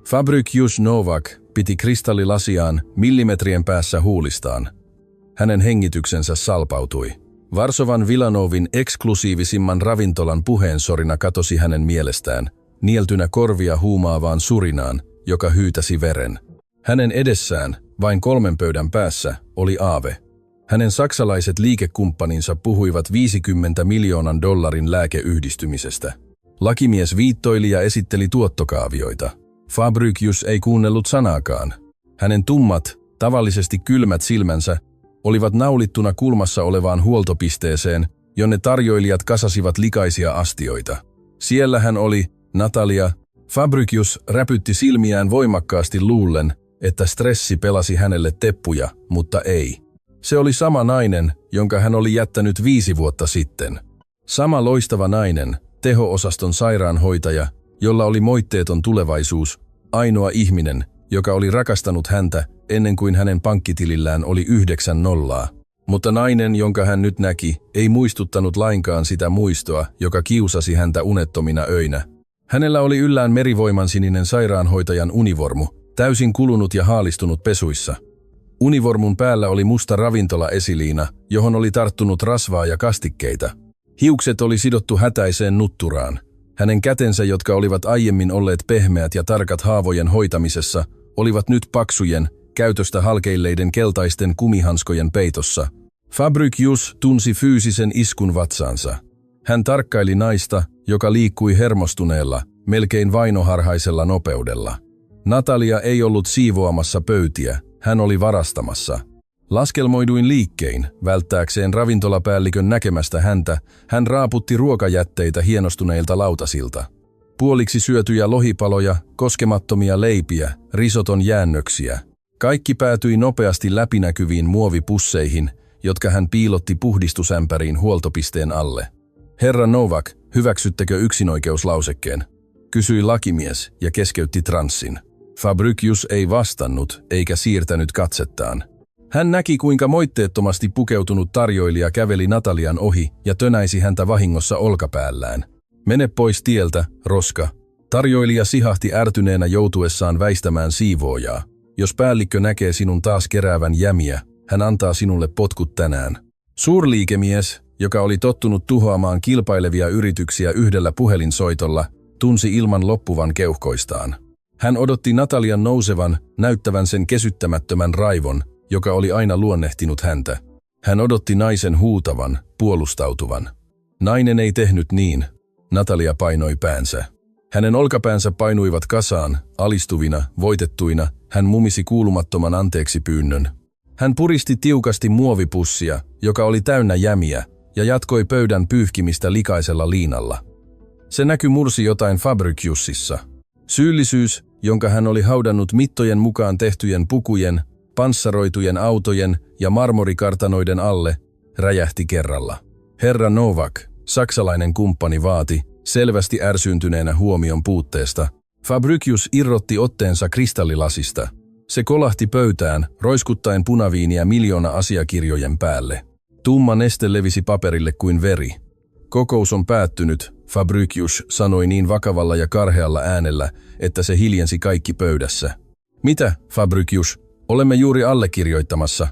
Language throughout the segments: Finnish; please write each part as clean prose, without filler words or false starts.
Fabricius Novak piti kristallilasiaan millimetrien päässä huulistaan. Hänen hengityksensä salpautui. Varsovan Villanovin eksklusiivisimman ravintolan puheensorina katosi hänen mielestään, nieltynä korvia huumaavaan surinaan, joka hyytäsi veren. Hänen edessään, vain 3 pöydän päässä, oli aave. Hänen saksalaiset liikekumppaninsa puhuivat 50 miljoonan dollarin lääkeyhdistymisestä. Lakimies viittoili ja esitteli tuottokaavioita. Fabricius ei kuunnellut sanaakaan. Hänen tummat, tavallisesti kylmät silmänsä olivat naulittuna kulmassa olevaan huoltopisteeseen, jonne tarjoilijat kasasivat likaisia astioita. Siellä hän oli, Natalia. Fabricius räpytti silmiään voimakkaasti luullen, että stressi pelasi hänelle teppuja, mutta ei. Se oli sama nainen, jonka hän oli jättänyt 5 vuotta sitten. Sama loistava nainen, teho-osaston sairaanhoitaja, jolla oli moitteeton tulevaisuus, ainoa ihminen, joka oli rakastanut häntä ennen kuin hänen pankkitilillään oli 9 nollaa. Mutta nainen, jonka hän nyt näki, ei muistuttanut lainkaan sitä muistoa, joka kiusasi häntä unettomina öinä. Hänellä oli yllään merivoimansininen sairaanhoitajan univormu, täysin kulunut ja haalistunut pesuissa. Univormun päällä oli musta ravintolaesiliina, johon oli tarttunut rasvaa ja kastikkeita. Hiukset oli sidottu hätäiseen nutturaan. Hänen kätensä, jotka olivat aiemmin olleet pehmeät ja tarkat haavojen hoitamisessa, olivat nyt paksujen, käytöstä halkeilleiden keltaisten kumihanskojen peitossa. Fabricius tunsi fyysisen iskun vatsaansa. Hän tarkkaili naista, joka liikkui hermostuneella, melkein vainoharhaisella nopeudella. Natalia ei ollut siivoamassa pöytiä, hän oli varastamassa. Laskelmoiduin liikkein, välttääkseen ravintolapäällikön näkemästä häntä, hän raaputti ruokajätteitä hienostuneilta lautasilta. Puoliksi syötyjä lohipaloja, koskemattomia leipiä, risoton jäännöksiä. Kaikki päätyi nopeasti läpinäkyviin muovipusseihin, jotka hän piilotti puhdistusämpäriin huoltopisteen alle. Herra Novak, hyväksyttekö yksinoikeuslausekkeen? Kysyi lakimies ja keskeytti transsin. Fabricius ei vastannut eikä siirtänyt katsettaan. Hän näki, kuinka moitteettomasti pukeutunut tarjoilija käveli Natalian ohi ja tönäisi häntä vahingossa olkapäällään. Mene pois tieltä, roska. Tarjoilija sihahti ärtyneenä joutuessaan väistämään siivoojaa. Jos päällikkö näkee sinun taas keräävän jämiä, hän antaa sinulle potkut tänään. Suurliikemies, joka oli tottunut tuhoamaan kilpailevia yrityksiä yhdellä puhelinsoitolla, tunsi ilman loppuvan keuhkoistaan. Hän odotti Natalian nousevan, näyttävän sen kesyttämättömän raivon, joka oli aina luonnehtinut häntä. Hän odotti naisen huutavan, puolustautuvan. Nainen ei tehnyt niin. Natalia painoi päänsä. Hänen olkapäänsä painuivat kasaan, alistuvina, voitettuina, hän mumisi kuulumattoman anteeksipyynnön. Hän puristi tiukasti muovipussia, joka oli täynnä jämiä, ja jatkoi pöydän pyyhkimistä likaisella liinalla. Se näky mursi jotain Fabriciusissa. Syyllisyys, jonka hän oli haudannut mittojen mukaan tehtyjen pukujen, panssaroitujen autojen ja marmorikartanoiden alle, räjähti kerralla. Herra Novak, saksalainen kumppani vaati, selvästi ärsyntyneenä huomion puutteesta. Fabricius irrotti otteensa kristallilasista. Se kolahti pöytään, roiskuttaen punaviiniä 1 asiakirjojen päälle. Tumma neste levisi paperille kuin veri. Kokous on päättynyt, Fabricius sanoi niin vakavalla ja karhealla äänellä, että se hiljensi kaikki pöydässä. Mitä, Fabricius? Olemme juuri allekirjoittamassa.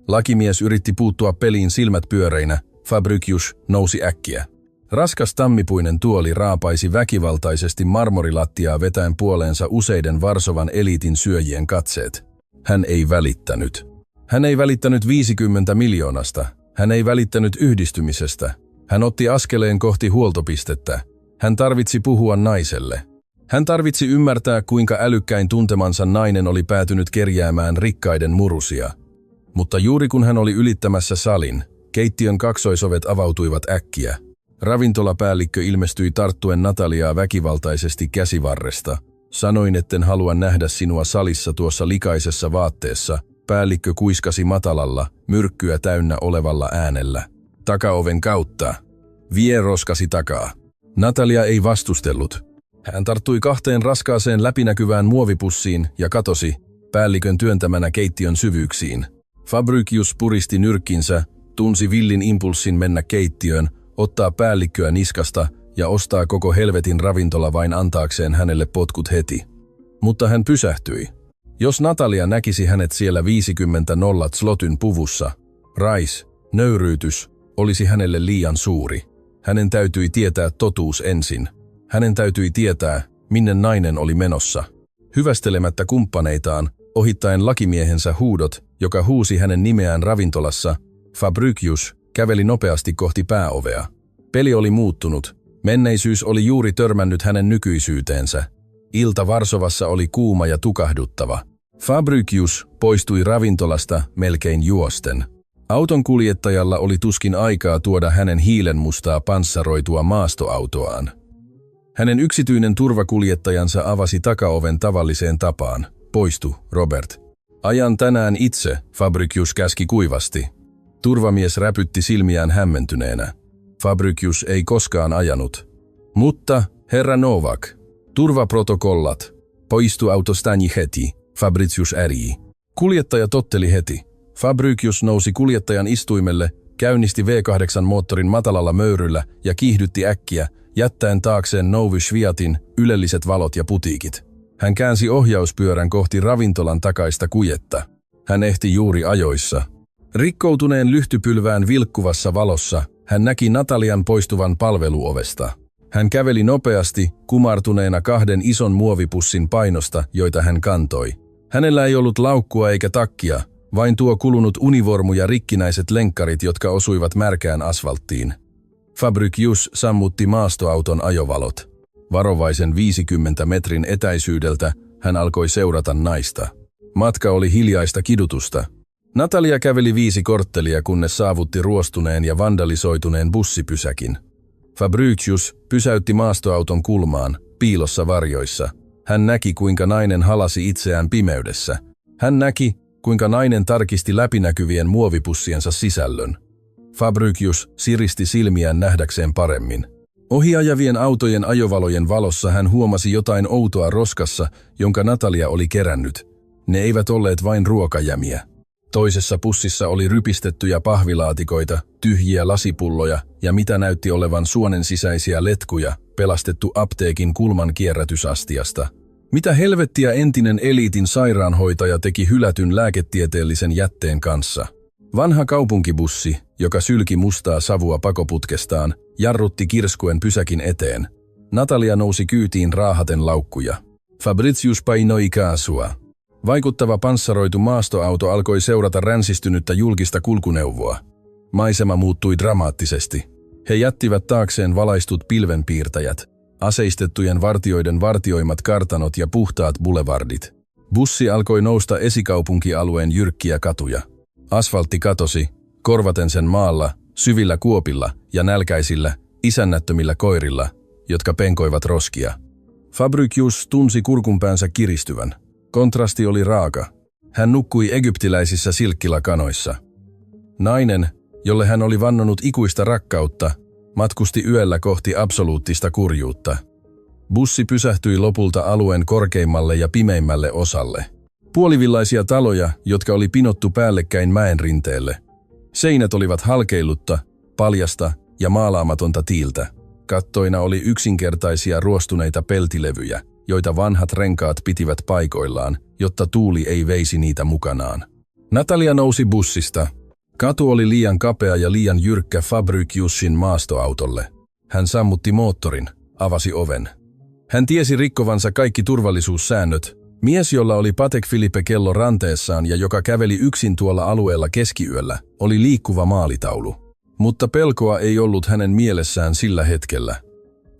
Lakimies yritti puuttua peliin silmät pyöreinä. Fabricius nousi äkkiä. Raskas tammipuinen tuoli raapaisi väkivaltaisesti marmorilattiaa vetäen puoleensa useiden Varsovan eliitin syöjien katseet. Hän ei välittänyt. Hän ei välittänyt 50 miljoonasta. Hän ei välittänyt yhdistymisestä. Hän otti askeleen kohti huoltopistettä. Hän tarvitsi puhua naiselle. Hän tarvitsi ymmärtää, kuinka älykkäin tuntemansa nainen oli päätynyt kerjäämään rikkaiden murusia. Mutta juuri kun hän oli ylittämässä salin, keittiön kaksoisovet avautuivat äkkiä. Ravintolapäällikkö ilmestyi tarttuen Nataliaa väkivaltaisesti käsivarresta. Sanoin, etten halua nähdä sinua salissa tuossa likaisessa vaatteessa. Päällikkö kuiskasi matalalla, myrkkyä täynnä olevalla äänellä. Takaoven kautta. Vie roskasi takaa. Natalia ei vastustellut. Hän tarttui 2 raskaaseen läpinäkyvään muovipussiin ja katosi, päällikön työntämänä keittiön syvyyksiin. Fabricius puristi nyrkkinsä, tunsi villin impulssin mennä keittiöön, ottaa päällikköä niskasta ja ostaa koko helvetin ravintola vain antaakseen hänelle potkut heti. mutta hän pysähtyi. Jos Natalia näkisi hänet siellä 50 zlotyn puvussa, nöyryytys, olisi hänelle liian suuri. Hänen täytyi tietää totuus ensin. Hänen täytyi tietää, minne nainen oli menossa. Hyvästelemättä kumppaneitaan, ohittaen lakimiehensä huudot, joka huusi hänen nimeään ravintolassa, Fabricius käveli nopeasti kohti pääovea. Peli oli muuttunut. Menneisyys oli juuri törmännyt hänen nykyisyyteensä. Ilta Varsovassa oli kuuma ja tukahduttava. Fabricius poistui ravintolasta melkein juosten. Auton kuljettajalla oli tuskin aikaa tuoda hänen hiilenmustaa panssaroitua maastoautoaan. Hänen yksityinen turvakuljettajansa avasi takaoven tavalliseen tapaan. Poistu, Robert. Ajan tänään itse, Fabricius käski kuivasti. Turvamies räpytti silmiään hämmentyneenä. Fabricius ei koskaan ajanut. Mutta, herra Novak, turvaprotokollat. Poistu autostani heti, Fabricius ärii. Kuljettaja totteli heti. Fabricius nousi kuljettajan istuimelle, käynnisti V8-moottorin matalalla möyryllä ja kiihdytti äkkiä, jättäen taakseen Nowy Światin ylelliset valot ja putiikit. Hän käänsi ohjauspyörän kohti ravintolan takaista kujetta. Hän ehti juuri ajoissa. Rikkoutuneen lyhtypylvään vilkkuvassa valossa hän näki Natalian poistuvan palveluovesta. Hän käveli nopeasti, kumartuneena 2 ison muovipussin painosta, joita hän kantoi. Hänellä ei ollut laukkua eikä takkia, vain tuo kulunut univormu ja rikkinäiset lenkkarit, jotka osuivat märkään asfalttiin. Fabricius sammutti maastoauton ajovalot. Varovaisen 50 metrin etäisyydeltä hän alkoi seurata naista. Matka oli hiljaista kidutusta. Natalia käveli 5 korttelia, kunnes saavutti ruostuneen ja vandalisoituneen bussipysäkin. Fabricius pysäytti maastoauton kulmaan, piilossa varjoissa. Hän näki, kuinka nainen halasi itseään pimeydessä. Hän näki, kuinka nainen tarkisti läpinäkyvien muovipussiensa sisällön. Fabricius siristi silmiään nähdäkseen paremmin. Ohiajavien autojen ajovalojen valossa hän huomasi jotain outoa roskassa, jonka Natalia oli kerännyt. Ne eivät olleet vain ruokajämiä. Toisessa pussissa oli rypistettyjä pahvilaatikoita, tyhjiä lasipulloja ja mitä näytti olevan suonen sisäisiä letkuja, pelastettu apteekin kulman kierrätysastiasta. Mitä helvettiä entinen eliitin sairaanhoitaja teki hylätyn lääketieteellisen jätteen kanssa? Vanha kaupunkibussi, joka sylki mustaa savua pakoputkestaan, jarrutti kirskuen pysäkin eteen. Natalia nousi kyytiin raahaten laukkuja. Fabricius painoi kaasua. Vaikuttava panssaroitu maastoauto alkoi seurata ränsistynyttä julkista kulkuneuvoa. Maisema muuttui dramaattisesti. He jättivät taakseen valaistut pilvenpiirtäjät, aseistettujen vartijoiden vartioimat kartanot ja puhtaat boulevardit. Bussi alkoi nousta esikaupunkialueen jyrkkiä katuja. Asfaltti katosi, korvaten sen maalla, syvillä kuopilla ja nälkäisillä, isännättömillä koirilla, jotka penkoivat roskia. Fabricius tunsi kurkunpäänsä kiristyvän. Kontrasti oli raaka. Hän nukkui egyptiläisissä silkkilakanoissa. Nainen, jolle hän oli vannonut ikuista rakkautta, matkusti yöllä kohti absoluuttista kurjuutta. Bussi pysähtyi lopulta alueen korkeimmalle ja pimeimmälle osalle. Puolivillaisia taloja, jotka oli pinottu päällekkäin mäen rinteelle. Seinät olivat halkeillutta, paljasta ja maalaamatonta tiiltä. Kattoina oli yksinkertaisia ruostuneita peltilevyjä, joita vanhat renkaat pitivät paikoillaan, jotta tuuli ei veisi niitä mukanaan. Natalia nousi bussista. Katu oli liian kapea ja liian jyrkkä Fabriciusin maastoautolle. Hän sammutti moottorin, avasi oven. Hän tiesi rikkovansa kaikki turvallisuussäännöt. Mies, jolla oli Patek Philippe-kello ranteessaan ja joka käveli yksin tuolla alueella keskiyöllä, oli liikkuva maalitaulu. Mutta pelkoa ei ollut hänen mielessään sillä hetkellä.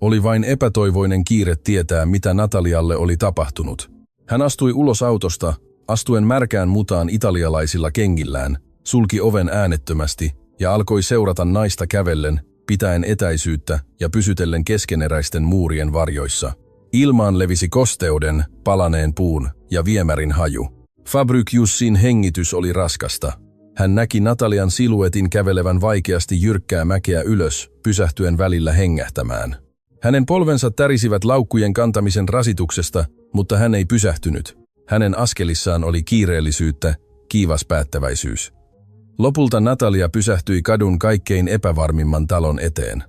Oli vain epätoivoinen kiire tietää, mitä Natalialle oli tapahtunut. Hän astui ulos autosta, astuen märkään mutaan italialaisilla kengillään, sulki oven äänettömästi ja alkoi seurata naista kävellen, pitäen etäisyyttä ja pysytellen keskeneräisten muurien varjoissa. Ilmaan levisi kosteuden, palaneen puun ja viemärin haju. Fabriciusin hengitys oli raskasta. Hän näki Natalian siluetin kävelevän vaikeasti jyrkkää mäkeä ylös, pysähtyen välillä hengähtämään. Hänen polvensa tärisivät laukkujen kantamisen rasituksesta, mutta hän ei pysähtynyt. Hänen askelissaan oli kiireellisyyttä, kiivas päättäväisyys. Lopulta Natalia pysähtyi kadun kaikkein epävarmimman talon eteen.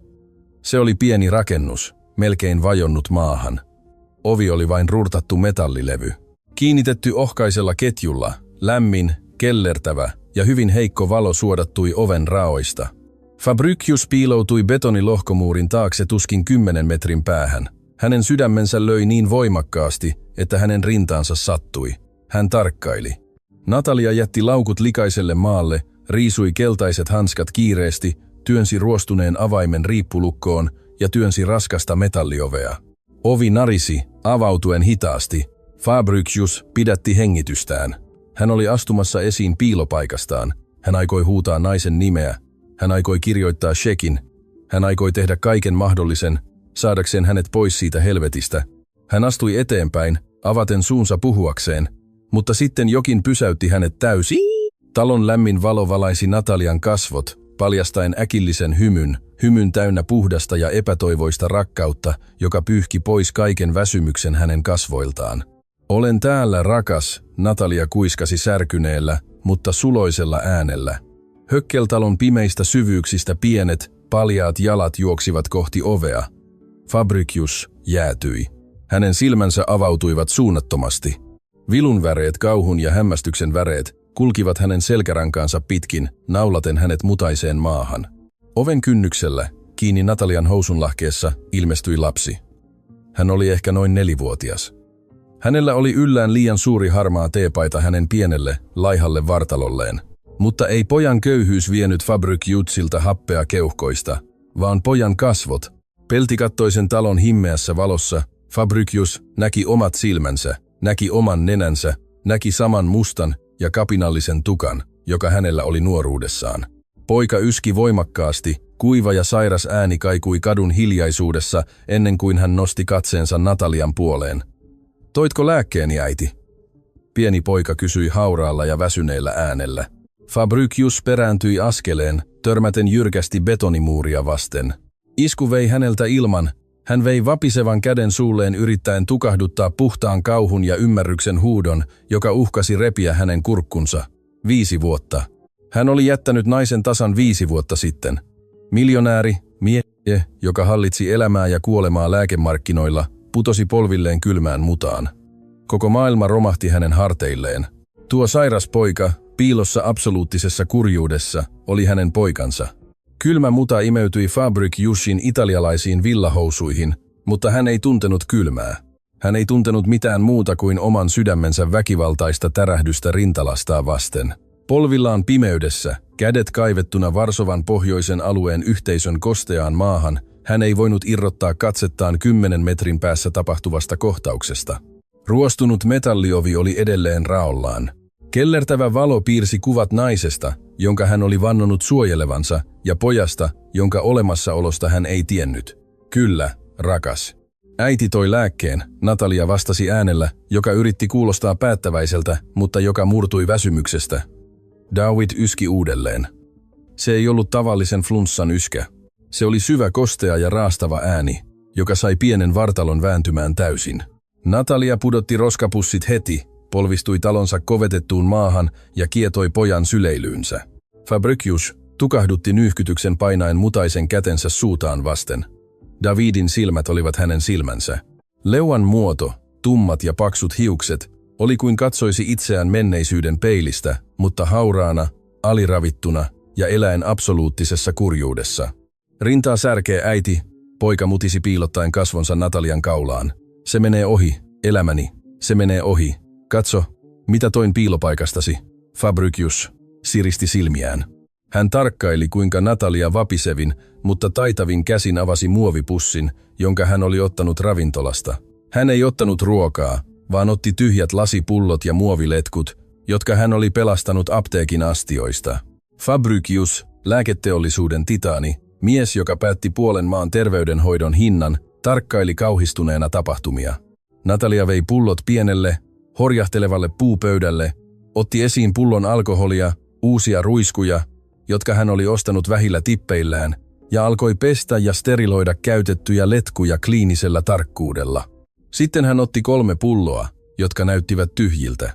Se oli pieni rakennus, melkein vajonnut maahan. Ovi oli vain rurtattu metallilevy. Kiinnitetty ohkaisella ketjulla, lämmin, kellertävä ja hyvin heikko valo suodattui oven raoista. Fabricius piiloutui betonilohkomuurin taakse tuskin 10 metrin päähän. Hänen sydämensä löi niin voimakkaasti, että hänen rintaansa sattui. Hän tarkkaili. Natalia jätti laukut likaiselle maalle, riisui keltaiset hanskat kiireesti, työnsi ruostuneen avaimen riippulukkoon ja työnsi raskasta metalliovea. Ovi narisi, avautuen hitaasti. Fabricius pidätti hengitystään. Hän oli astumassa esiin piilopaikastaan. Hän aikoi huutaa naisen nimeä. Hän aikoi kirjoittaa shekin. Hän aikoi tehdä kaiken mahdollisen, saadakseen hänet pois siitä helvetistä. Hän astui eteenpäin, avaten suunsa puhuakseen, mutta sitten jokin pysäytti hänet täysin. Talon lämmin valo valaisi Natalian kasvot, paljastaen äkillisen hymyn täynnä puhdasta ja epätoivoista rakkautta, joka pyyhki pois kaiken väsymyksen hänen kasvoiltaan. Olen täällä, rakas, Natalia kuiskasi särkyneellä, mutta suloisella äänellä. Hökkeltalon pimeistä syvyyksistä pienet, paljaat jalat juoksivat kohti ovea. Fabricius jäätyi. Hänen silmänsä avautuivat suunnattomasti. Vilun väreet, kauhun ja hämmästyksen väreet kulkivat hänen selkärankaansa pitkin, naulaten hänet mutaiseen maahan. Oven kynnyksellä, kiinni Natalian housunlahkeessa, ilmestyi lapsi. Hän oli ehkä noin 4-vuotias. Hänellä oli yllään liian suuri harmaa teepaita hänen pienelle, laihalle vartalolleen. Mutta ei pojan köyhyys vienyt Fabriciusilta happea keuhkoista, vaan pojan kasvot. Peltikattoisen talon himmeässä valossa Fabricius näki omat silmänsä, näki oman nenänsä, näki saman mustan ja kapinallisen tukan, joka hänellä oli nuoruudessaan. Poika yski voimakkaasti, kuiva ja sairas ääni kaikui kadun hiljaisuudessa ennen kuin hän nosti katseensa Natalian puoleen. Toitko lääkkeeni, äiti? Pieni poika kysyi hauraalla ja väsyneellä äänellä. Fabricius perääntyi askeleen, törmäten jyrkästi betonimuuria vasten. Isku vei häneltä ilman. Hän vei vapisevan käden suulleen yrittäen tukahduttaa puhtaan kauhun ja ymmärryksen huudon, joka uhkasi repiä hänen kurkkunsa. 5 vuotta. Hän oli jättänyt naisen tasan 5 vuotta sitten. Miljonääri, mies, joka hallitsi elämää ja kuolemaa lääkemarkkinoilla, putosi polvilleen kylmään mutaan. Koko maailma romahti hänen harteilleen. Tuo sairas poika, piilossa absoluuttisessa kurjuudessa, oli hänen poikansa. Kylmä muta imeytyi Fabriciusin italialaisiin villahousuihin, mutta hän ei tuntenut kylmää. Hän ei tuntenut mitään muuta kuin oman sydämensä väkivaltaista tärähdystä rintalastaa vasten. Polvillaan pimeydessä, kädet kaivettuna Varsovan pohjoisen alueen yhteisön kosteaan maahan, hän ei voinut irrottaa katsettaan 10 metrin päässä tapahtuvasta kohtauksesta. Ruostunut metalliovi oli edelleen raollaan. Kellertävä valo piirsi kuvat naisesta, jonka hän oli vannonut suojelevansa, ja pojasta, jonka olemassaolosta hän ei tiennyt. Kyllä, rakas. Äiti toi lääkkeen, Natalia vastasi äänellä, joka yritti kuulostaa päättäväiseltä, mutta joka murtui väsymyksestä. David yski uudelleen. Se ei ollut tavallisen flunssan yskä. Se oli syvä, kostea ja raastava ääni, joka sai pienen vartalon vääntymään täysin. Natalia pudotti roskapussit heti, polvistui talonsa kovetettuun maahan ja kietoi pojan syleilyynsä. Fabricius tukahdutti nyyhkytyksen painaen mutaisen kätensä suutaan vasten. Davidin silmät olivat hänen silmänsä. Leuan muoto, tummat ja paksut hiukset, oli kuin katsoisi itseään menneisyyden peilistä, mutta hauraana, aliravittuna ja eläen absoluuttisessa kurjuudessa. Rintaa särkee, äiti, poika mutisi piilottaen kasvonsa Natalian kaulaan. Se menee ohi, elämäni, se menee ohi. Katso, mitä toin piilopaikastasi. Fabricius siristi silmiään. Hän tarkkaili, kuinka Natalia vapisevin, mutta taitavin käsin avasi muovipussin, jonka hän oli ottanut ravintolasta. Hän ei ottanut ruokaa, vaan otti tyhjät lasipullot ja muoviletkut, jotka hän oli pelastanut apteekin astioista. Fabricius, lääketeollisuuden titaani, mies, joka päätti puolen maan terveydenhoidon hinnan, tarkkaili kauhistuneena tapahtumia. Natalia vei pullot pienelle, horjahtelevalle puupöydälle, otti esiin pullon alkoholia, uusia ruiskuja, jotka hän oli ostanut vähillä tippeillään, ja alkoi pestä ja steriloida käytettyjä letkuja kliinisellä tarkkuudella. Sitten hän otti 3 pulloa, jotka näyttivät tyhjiltä.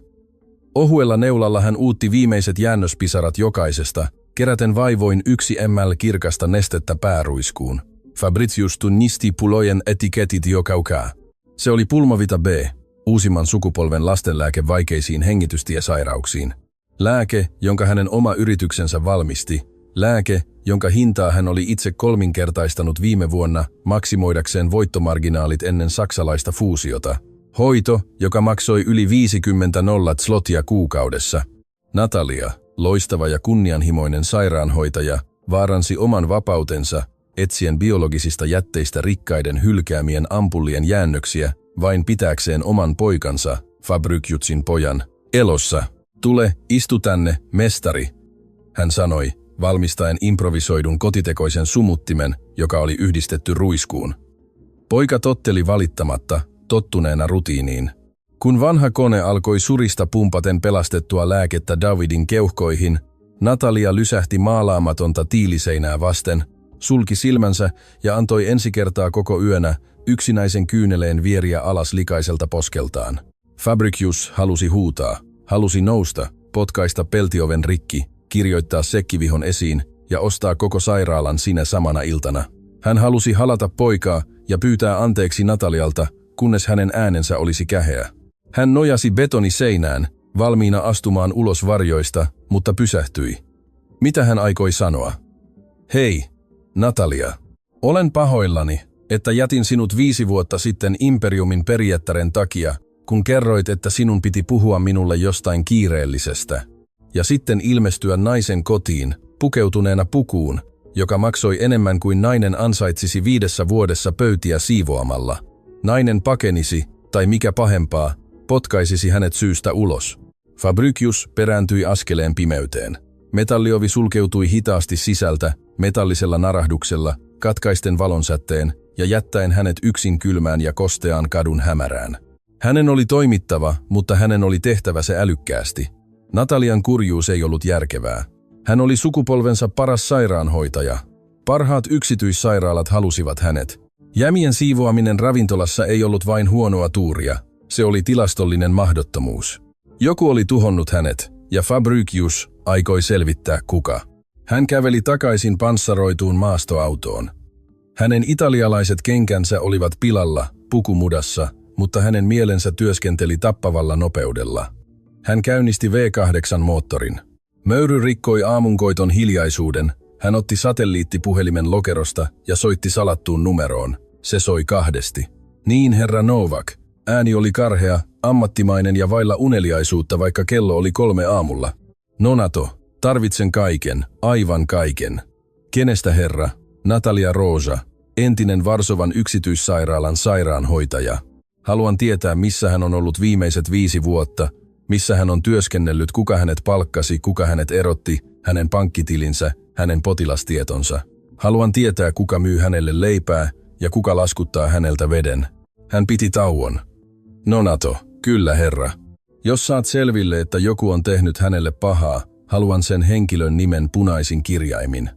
Ohuella neulalla hän uutti viimeiset jäännöspisarat jokaisesta, keräten vaivoin 1 ml kirkasta nestettä pääruiskuun. Fabricius tunnisti pullojen etiketit jo kaukaa. Se oli Pulmovita B, uusimman sukupolven lastenlääke vaikeisiin hengitystiesairauksiin. Lääke, jonka hänen oma yrityksensä valmisti. Lääke, jonka hintaa hän oli itse kolminkertaistanut viime vuonna maksimoidakseen voittomarginaalit ennen saksalaista fuusiota. Hoito, joka maksoi yli 50 zlottia kuukaudessa. Natalia, loistava ja kunnianhimoinen sairaanhoitaja, vaaransi oman vapautensa, etsien biologisista jätteistä rikkaiden hylkäämien ampullien jäännöksiä, vain pitääkseen oman poikansa, Fabrykjutsin pojan, elossa. Tule, istu tänne, mestari, hän sanoi, valmistaen improvisoidun kotitekoisen sumuttimen, joka oli yhdistetty ruiskuun. Poika totteli valittamatta, tottuneena rutiiniin. Kun vanha kone alkoi surista pumpaten pelastettua lääkettä Davidin keuhkoihin, Natalia lysähti maalaamatonta tiiliseinää vasten, sulki silmänsä ja antoi ensi kertaa koko yönä yksinäisen kyyneleen vieriä alas likaiselta poskeltaan. Fabricius halusi huutaa, halusi nousta, potkaista peltioven rikki, kirjoittaa sekkivihon esiin ja ostaa koko sairaalan sinä samana iltana. Hän halusi halata poikaa ja pyytää anteeksi Natalialta, kunnes hänen äänensä olisi käheä. Hän nojasi betoniseinään, valmiina astumaan ulos varjoista, mutta pysähtyi. Mitä hän aikoi sanoa? Hei, Natalia. Olen pahoillani, että jätin sinut 5 vuotta sitten Imperiumin perijättären takia, kun kerroit, että sinun piti puhua minulle jostain kiireellisestä. Ja sitten ilmestyä naisen kotiin, pukeutuneena pukuun, joka maksoi enemmän kuin nainen ansaitsisi 5 vuodessa pöytiä siivoamalla. Nainen pakenisi, tai mikä pahempaa, potkaisisi hänet syystä ulos. Fabricius perääntyi askeleen pimeyteen. Metalliovi sulkeutui hitaasti sisältä, metallisella narahduksella, katkaisten valonsäteen ja jättäen hänet yksin kylmään ja kosteaan kadun hämärään. Hänen oli toimittava, mutta hänen oli tehtävä se älykkäästi. Natalian kurjuus ei ollut järkevää. Hän oli sukupolvensa paras sairaanhoitaja. Parhaat yksityissairaalat halusivat hänet. Jämien siivoaminen ravintolassa ei ollut vain huonoa tuuria, se oli tilastollinen mahdottomuus. Joku oli tuhonnut hänet, ja Fabricius aikoi selvittää kuka. Hän käveli takaisin panssaroituun maastoautoon. Hänen italialaiset kenkänsä olivat pilalla, pukumudassa, mutta hänen mielensä työskenteli tappavalla nopeudella. Hän käynnisti V8-moottorin. Möyry rikkoi aamunkoiton hiljaisuuden. Hän otti satelliittipuhelimen lokerosta ja soitti salattuun numeroon. Se soi 2. Niin, herra Novak. Ääni oli karhea, ammattimainen ja vailla uneliaisuutta, vaikka kello oli 3 aamulla. Nonato, tarvitsen kaiken, aivan kaiken. Kenestä herra? Natalia Rosa, entinen Varsovan yksityissairaalan sairaanhoitaja. Haluan tietää, missä hän on ollut viimeiset 5 vuotta, missä hän on työskennellyt, kuka hänet palkkasi, kuka hänet erotti, hänen pankkitilinsä, hänen potilastietonsa. Haluan tietää, kuka myy hänelle leipää ja kuka laskuttaa häneltä veden. Hän piti tauon. Nonato, kyllä herra. Jos saat selville, että joku on tehnyt hänelle pahaa, haluan sen henkilön nimen punaisin kirjaimin.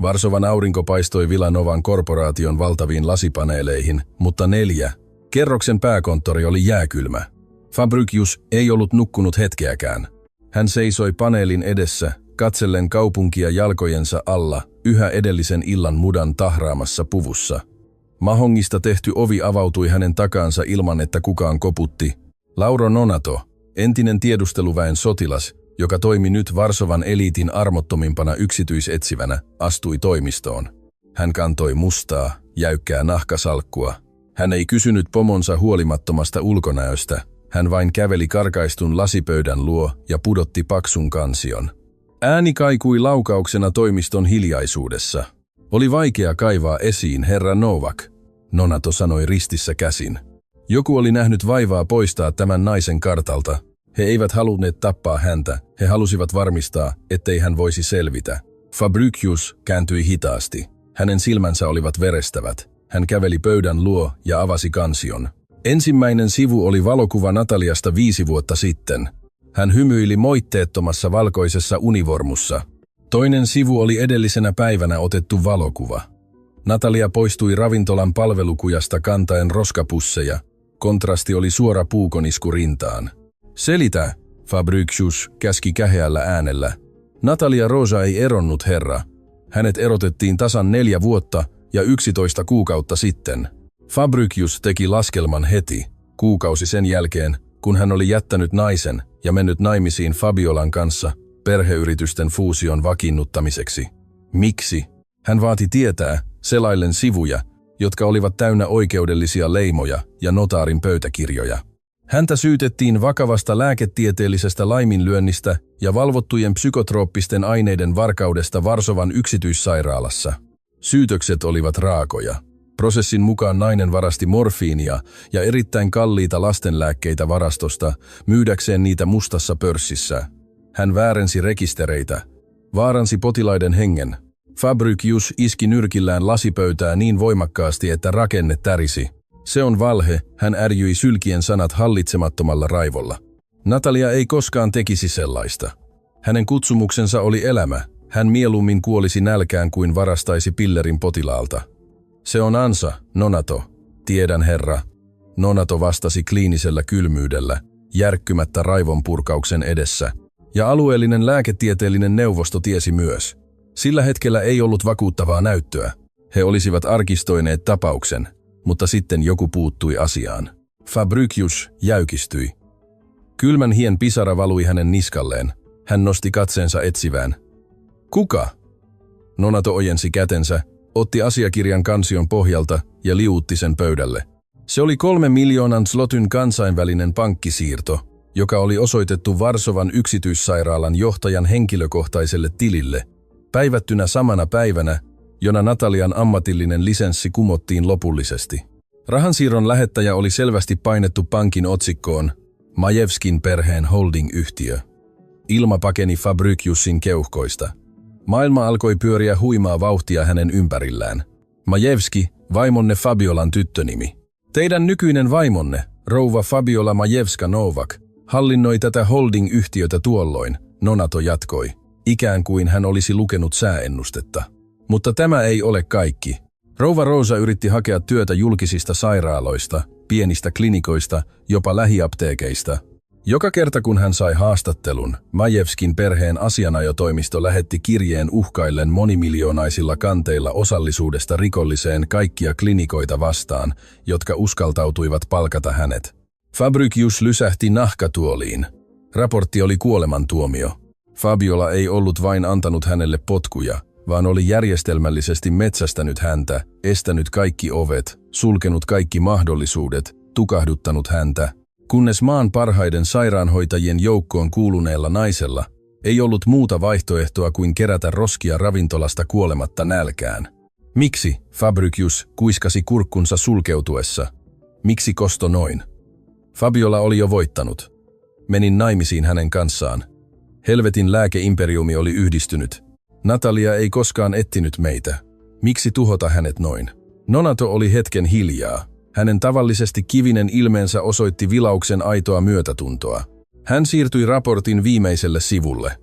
Varsovan aurinko paistoi Villanovan korporaation valtaviin lasipaneeleihin, mutta 4. Kerroksen pääkonttori oli jääkylmä. Fabricius ei ollut nukkunut hetkeäkään. Hän seisoi paneelin edessä, katsellen kaupunkia jalkojensa alla, yhä edellisen illan mudan tahraamassa puvussa. Mahongista tehty ovi avautui hänen takaansa ilman, että kukaan koputti. Lauro Nonato, entinen tiedusteluväen sotilas, joka toimi nyt Varsovan eliitin armottomimpana yksityisetsivänä, astui toimistoon. Hän kantoi mustaa, jäykkää nahkasalkkua. Hän ei kysynyt pomonsa huolimattomasta ulkonäöstä. Hän vain käveli karkaistun lasipöydän luo ja pudotti paksun kansion. Ääni kaikui laukauksena toimiston hiljaisuudessa. Oli vaikea kaivaa esiin herra Novak, Nonato sanoi ristissä käsin. Joku oli nähnyt vaivaa poistaa tämän naisen kartalta. He eivät halunneet tappaa häntä, he halusivat varmistaa, ettei hän voisi selvitä. Fabricius kääntyi hitaasti. Hänen silmänsä olivat verestävät. Hän käveli pöydän luo ja avasi kansion. Ensimmäinen sivu oli valokuva Nataliasta 5 vuotta sitten. Hän hymyili moitteettomassa valkoisessa univormussa. Toinen sivu oli edellisenä päivänä otettu valokuva. Natalia poistui ravintolan palvelukujasta kantaen roskapusseja. Kontrasti oli suora puukonisku rintaan. Selitä, Fabricius käski käheällä äänellä. Natalia Rosa ei eronnut, herra. Hänet erotettiin tasan 4 vuotta ja 11 kuukautta sitten. Fabricius teki laskelman heti, kuukausi sen jälkeen, kun hän oli jättänyt naisen ja mennyt naimisiin Fabiolan kanssa perheyritysten fuusion vakiinnuttamiseksi. Miksi? Hän vaati tietää, selaillen sivuja, jotka olivat täynnä oikeudellisia leimoja ja notaarin pöytäkirjoja. Häntä syytettiin vakavasta lääketieteellisestä laiminlyönnistä ja valvottujen psykotrooppisten aineiden varkaudesta Varsovan yksityissairaalassa. Syytökset olivat raakoja. Prosessin mukaan nainen varasti morfiinia ja erittäin kalliita lastenlääkkeitä varastosta myydäkseen niitä mustassa pörssissä. Hän väärensi rekistereitä, vaaransi potilaiden hengen. Fabricius iski nyrkillään lasipöytää niin voimakkaasti, että rakenne tärisi. Se on valhe, hän ärjyi sylkien sanat hallitsemattomalla raivolla. Natalia ei koskaan tekisi sellaista. Hänen kutsumuksensa oli elämä. Hän mieluummin kuolisi nälkään kuin varastaisi pillerin potilaalta. Se on ansa, Nonato. Tiedän, herra. Nonato vastasi kliinisellä kylmyydellä, järkkymättä raivonpurkauksen edessä. Ja alueellinen lääketieteellinen neuvosto tiesi myös. Sillä hetkellä ei ollut vakuuttavaa näyttöä. He olisivat arkistoineet tapauksen, mutta sitten joku puuttui asiaan. Fabricius jäykistyi. Kylmän hien pisara valui hänen niskalleen. Hän nosti katseensa etsivään. Kuka? Nonato ojensi kätensä, otti asiakirjan kansion pohjalta ja liuutti sen pöydälle. Se oli 3 miljoonan zlotyn kansainvälinen pankkisiirto, joka oli osoitettu Varsovan yksityissairaalan johtajan henkilökohtaiselle tilille, päivättynä samana päivänä, jona Natalian ammatillinen lisenssi kumottiin lopullisesti. Rahansiirron lähettäjä oli selvästi painettu pankin otsikkoon Majewskin perheen holding-yhtiö. Ilma pakeni Fabriciusin keuhkoista. Maailma alkoi pyöriä huimaa vauhtia hänen ympärillään. Majewski, vaimonne Fabiolan tyttönimi. Teidän nykyinen vaimonne, rouva Fabiola Majewska-Nowak, hallinnoi tätä holding-yhtiötä tuolloin, Nonato jatkoi, ikään kuin hän olisi lukenut sääennustetta. Mutta tämä ei ole kaikki. Rouva Rosa yritti hakea työtä julkisista sairaaloista, pienistä klinikoista, jopa lähiapteekeista. Joka kerta kun hän sai haastattelun, Majewskin perheen asianajotoimisto lähetti kirjeen uhkaillen monimiljoonaisilla kanteilla osallisuudesta rikolliseen kaikkia klinikoita vastaan, jotka uskaltautuivat palkata hänet. Fabricius lysähti nahkatuoliin. Raportti oli kuolemantuomio. Fabiola ei ollut vain antanut hänelle potkuja, vaan oli järjestelmällisesti metsästänyt häntä, estänyt kaikki ovet, sulkenut kaikki mahdollisuudet, tukahduttanut häntä, kunnes maan parhaiden sairaanhoitajien joukkoon kuuluneella naisella ei ollut muuta vaihtoehtoa kuin kerätä roskia ravintolasta kuolematta nälkään. Miksi, Fabricius kuiskasi kurkkunsa sulkeutuessa. Miksi kosto noin? Fabiola oli jo voittanut. Menin naimisiin hänen kanssaan. Helvetin lääkeimperiumi oli yhdistynyt. Natalia ei koskaan etsinyt meitä. Miksi tuhota hänet noin? Nonato oli hetken hiljaa. Hänen tavallisesti kivinen ilmeensä osoitti vilauksen aitoa myötätuntoa. Hän siirtyi raportin viimeiselle sivulle.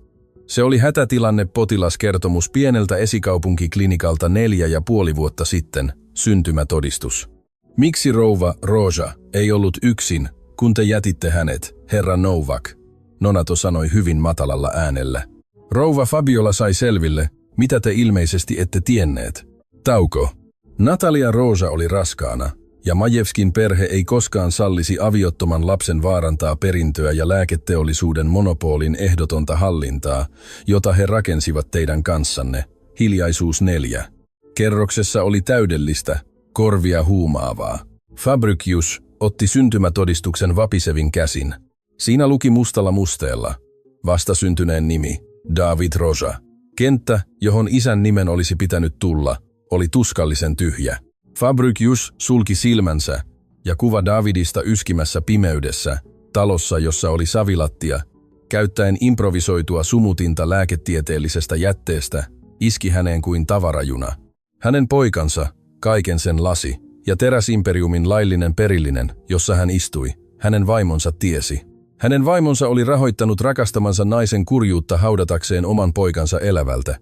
Se oli hätätilanne potilaskertomus pieneltä esikaupunkiklinikalta 4,5 vuotta sitten, syntymätodistus. Miksi rouva Rosa ei ollut yksin, kun te jätitte hänet, herra Nowak? Nonato sanoi hyvin matalalla äänellä. Rouva Fabiola sai selville, mitä te ilmeisesti ette tienneet. Tauko. Natalia Rosa oli raskaana, ja Majewskin perhe ei koskaan sallisi aviottoman lapsen vaarantaa perintöä ja lääketeollisuuden monopolin ehdotonta hallintaa, jota he rakensivat teidän kanssanne. Hiljaisuus 4. Kerroksessa oli täydellistä, korvia huumaavaa. Fabricius otti syntymätodistuksen vapisevin käsin. Siinä luki mustalla musteella. Vastasyntyneen nimi, David Rosa. Kenttä, johon isän nimen olisi pitänyt tulla, oli tuskallisen tyhjä. Fabricius sulki silmänsä, ja kuva Davidista yskimässä pimeydessä, talossa jossa oli savilattia, käyttäen improvisoitua sumutinta lääketieteellisestä jätteestä, iski häneen kuin tavarajuna. Hänen poikansa, kaiken sen lasi, ja teräsimperiumin laillinen perillinen, jossa hän istui, hänen vaimonsa tiesi. Hänen vaimonsa oli rahoittanut rakastamansa naisen kurjuutta haudatakseen oman poikansa elävältä.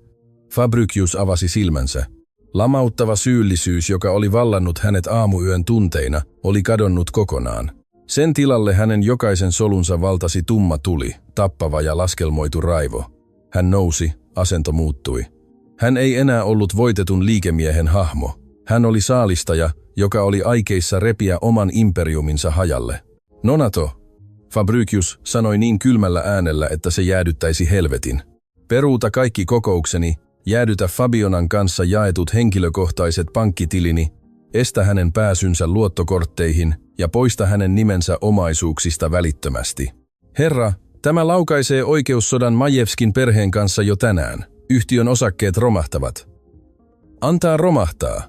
Fabricius avasi silmänsä. Lamauttava syyllisyys, joka oli vallannut hänet aamuyön tunteina, oli kadonnut kokonaan. Sen tilalle hänen jokaisen solunsa valtasi tumma tuli, tappava ja laskelmoitu raivo. Hän nousi, asento muuttui. Hän ei enää ollut voitetun liikemiehen hahmo. Hän oli saalistaja, joka oli aikeissa repiä oman imperiuminsa hajalle. Nonato, Fabricius sanoi niin kylmällä äänellä, että se jäädyttäisi helvetin. Peruuta kaikki kokoukseni, jäädytä Fabionan kanssa jaetut henkilökohtaiset pankkitilini, estä hänen pääsynsä luottokortteihin ja poista hänen nimensä omaisuuksista välittömästi. Herra, tämä laukaisee oikeussodan Majewskin perheen kanssa jo tänään. Yhtiön osakkeet romahtavat. Antaa romahtaa.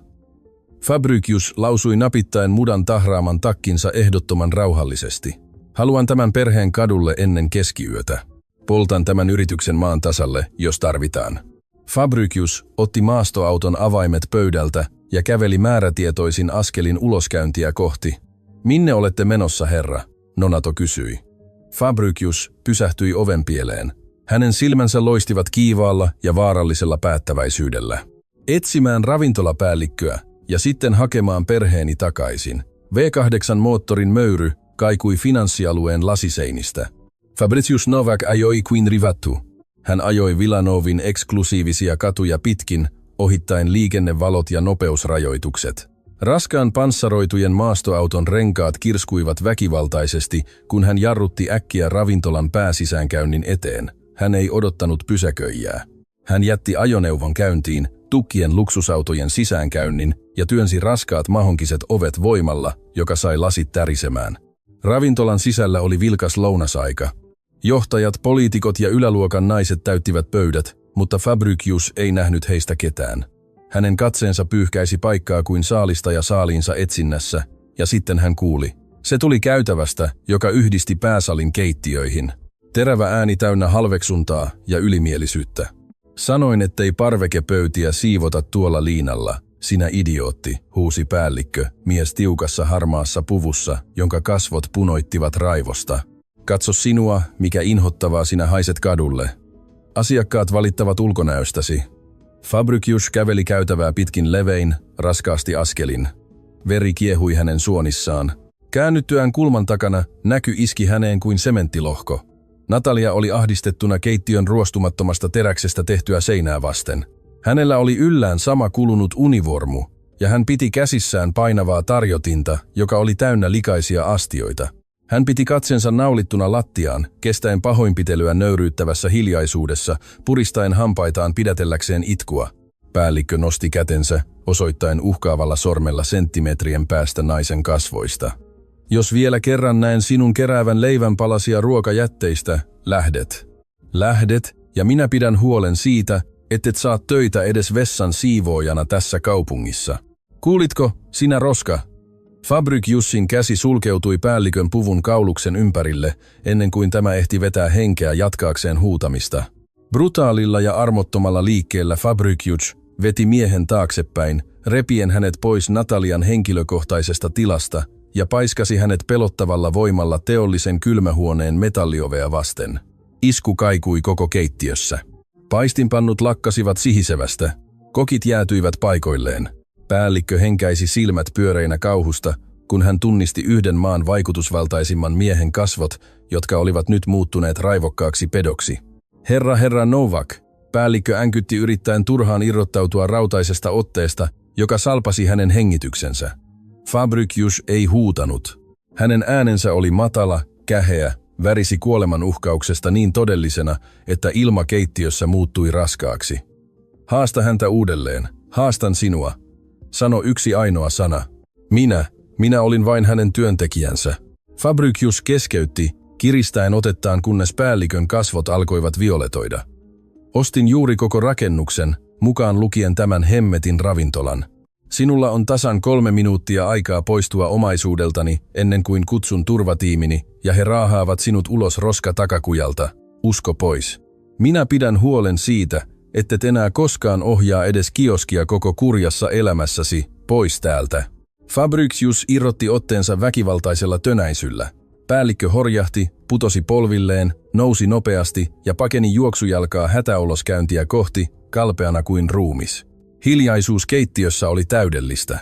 Fabricius lausui napittaen mudan tahraaman takkinsa ehdottoman rauhallisesti. Haluan tämän perheen kadulle ennen keskiyötä. Poltan tämän yrityksen maan tasalle, jos tarvitaan. Fabricius otti maastoauton avaimet pöydältä ja käveli määrätietoisin askelin uloskäyntiä kohti. Minne olette menossa, herra? Nonato kysyi. Fabricius pysähtyi ovenpieleen. Hänen silmänsä loistivat kiivaalla ja vaarallisella päättäväisyydellä. Etsimään ravintolapäällikköä ja sitten hakemaan perheeni takaisin. V8-moottorin möyry kaikui finanssialueen lasiseinistä. Fabricius Novak ajoi kuin rivattu. Hän ajoi Villanovin eksklusiivisia katuja pitkin, ohittaen liikennevalot ja nopeusrajoitukset. Raskaan panssaroitujen maastoauton renkaat kirskuivat väkivaltaisesti, kun hän jarrutti äkkiä ravintolan pääsisäänkäynnin eteen. Hän ei odottanut pysäköijää. Hän jätti ajoneuvon käyntiin, tukkien luksusautojen sisäänkäynnin ja työnsi raskaat mahonkiset ovet voimalla, joka sai lasit tärisemään. Ravintolan sisällä oli vilkas lounasaika. Johtajat, poliitikot ja yläluokan naiset täyttivät pöydät, mutta Fabricius ei nähnyt heistä ketään. Hänen katseensa pyyhkäisi paikkaa kuin saalistaja saaliinsa etsinnässä, ja sitten hän kuuli. Se tuli käytävästä, joka yhdisti pääsalin keittiöihin. Terävä ääni täynnä halveksuntaa ja ylimielisyyttä. Sanoin, ettei parvekepöytiä siivota tuolla liinalla. Sinä idiootti, huusi päällikkö, mies tiukassa harmaassa puvussa, jonka kasvot punoittivat raivosta. Katso sinua, mikä inhottavaa sinä haiset kadulle. Asiakkaat valittavat ulkonäöstäsi. Fabricius käveli käytävää pitkin levein, raskaasti askelin. Veri kiehui hänen suonissaan. Käännyttyään kulman takana näky iski häneen kuin sementtilohko. Natalia oli ahdistettuna keittiön ruostumattomasta teräksestä tehtyä seinää vasten. Hänellä oli yllään sama kulunut univormu, ja hän piti käsissään painavaa tarjotinta, joka oli täynnä likaisia astioita. Hän piti katsensa naulittuna lattiaan, kestäen pahoinpitelyä nöyryyttävässä hiljaisuudessa, puristaen hampaitaan pidätelläkseen itkua. Päällikkö nosti kätensä, osoittaen uhkaavalla sormella senttimetrien päästä naisen kasvoista. Jos vielä kerran näen sinun keräävän leivänpalasia ruokajätteistä, lähdet. Lähdet, ja minä pidän huolen siitä, ettet saa töitä edes vessan siivoojana tässä kaupungissa. Kuulitko, sinä roska? Fabriciusin käsi sulkeutui päällikön puvun kauluksen ympärille, ennen kuin tämä ehti vetää henkeä jatkaakseen huutamista. Brutaalilla ja armottomalla liikkeellä Fabricius veti miehen taaksepäin, repien hänet pois Natalian henkilökohtaisesta tilasta ja paiskasi hänet pelottavalla voimalla teollisen kylmähuoneen metalliovea vasten. Isku kaikui koko keittiössä. Paistinpannut lakkasivat sihisevästä. Kokit jäätyivät paikoilleen. Päällikkö henkäisi silmät pyöreinä kauhusta, kun hän tunnisti yhden maan vaikutusvaltaisimman miehen kasvot, jotka olivat nyt muuttuneet raivokkaaksi pedoksi. Herra Novak, päällikkö änkytti yrittäen turhaan irrottautua rautaisesta otteesta, joka salpasi hänen hengityksensä. Fabricius ei huutanut. Hänen äänensä oli matala, käheä, värisi kuoleman uhkauksesta niin todellisena, että ilma keittiössä muuttui raskaaksi. Haasta häntä uudelleen. Haastan sinua. Sano yksi ainoa sana. Minä olin vain hänen työntekijänsä. Fabricius keskeytti, kiristäen otettaan, kunnes päällikön kasvot alkoivat violetoida. Ostin juuri koko rakennuksen, mukaan lukien tämän hemmetin ravintolan. Sinulla on tasan 3 minuuttia aikaa poistua omaisuudeltani ennen kuin kutsun turvatiimini ja he raahaavat sinut ulos roskatakakujalta. Usko pois. Minä pidän huolen siitä, ettet enää koskaan ohjaa edes kioskia koko kurjassa elämässäsi, pois täältä. Fabricius irrotti otteensa väkivaltaisella tönäisyllä. Päällikkö horjahti, putosi polvilleen, nousi nopeasti ja pakeni juoksujalkaa hätäoloskäyntiä kohti, kalpeana kuin ruumis. Hiljaisuus keittiössä oli täydellistä.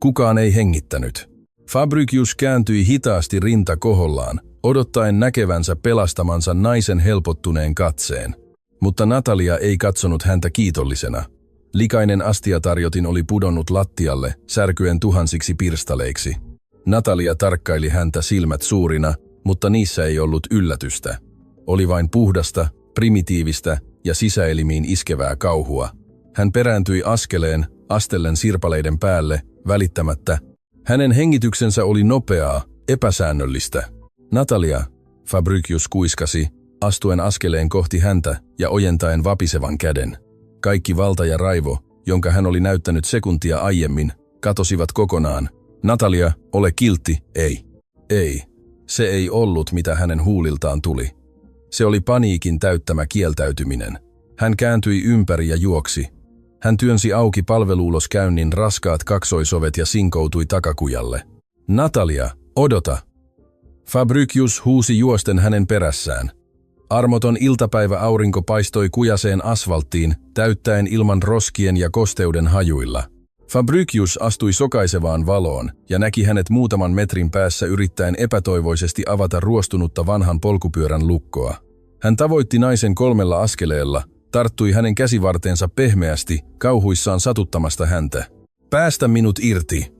Kukaan ei hengittänyt. Fabricius kääntyi hitaasti rinta kohollaan, odottaen näkevänsä pelastamansa naisen helpottuneen katseen. Mutta Natalia ei katsonut häntä kiitollisena. Likainen astiatarjotin oli pudonnut lattialle, särkyen tuhansiksi pirstaleiksi. Natalia tarkkaili häntä silmät suurina, mutta niissä ei ollut yllätystä. Oli vain puhdasta, primitiivistä ja sisäelimiin iskevää kauhua. Hän perääntyi askeleen, astellen sirpaleiden päälle, välittämättä. Hänen hengityksensä oli nopeaa, epäsäännöllistä. Natalia, Fabricius kuiskasi, astuen askeleen kohti häntä ja ojentaen vapisevan käden. Kaikki valta ja raivo, jonka hän oli näyttänyt sekuntia aiemmin, katosivat kokonaan. Natalia, ole kiltti, ei. Ei. Se ei ollut, mitä hänen huuliltaan tuli. Se oli paniikin täyttämä kieltäytyminen. Hän kääntyi ympäri ja juoksi. Hän työnsi auki palveluuloskäynnin raskaat kaksoisovet ja sinkoutui takakujalle. Natalia, odota! Fabricius huusi juosten hänen perässään. Armoton iltapäiväaurinko paistoi kujaseen asfalttiin, täyttäen ilman roskien ja kosteuden hajuilla. Fabricius astui sokaisevaan valoon ja näki hänet muutaman metrin päässä yrittäen epätoivoisesti avata ruostunutta vanhan polkupyörän lukkoa. Hän tavoitti naisen 3 askeleella, tarttui hänen käsivarteensa pehmeästi, kauhuissaan satuttamasta häntä. Päästä minut irti!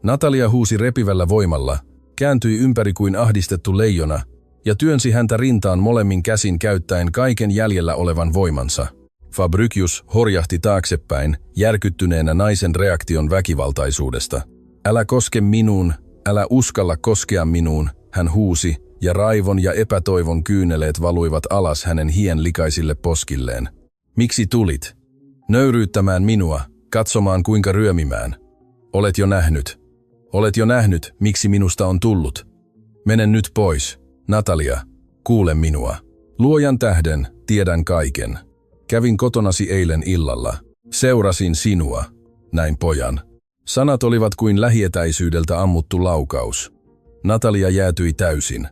Natalia huusi repivällä voimalla, kääntyi ympäri kuin ahdistettu leijona ja työnsi häntä rintaan molemmin käsin käyttäen kaiken jäljellä olevan voimansa. Fabricius horjahti taaksepäin, järkyttyneenä naisen reaktion väkivaltaisuudesta. Älä koske minuun, älä uskalla koskea minuun, hän huusi, ja raivon ja epätoivon kyyneleet valuivat alas hänen hien likaisille poskilleen. Miksi tulit? Nöyryyttämään minua, katsomaan kuinka ryömimään. Olet jo nähnyt, miksi minusta on tullut. Mene nyt pois, Natalia, kuule minua. Luojan tähden, tiedän kaiken. Kävin kotonasi eilen illalla. Seurasin sinua, näin pojan. Sanat olivat kuin lähietäisyydeltä ammuttu laukaus. Natalia jäätyi täysin.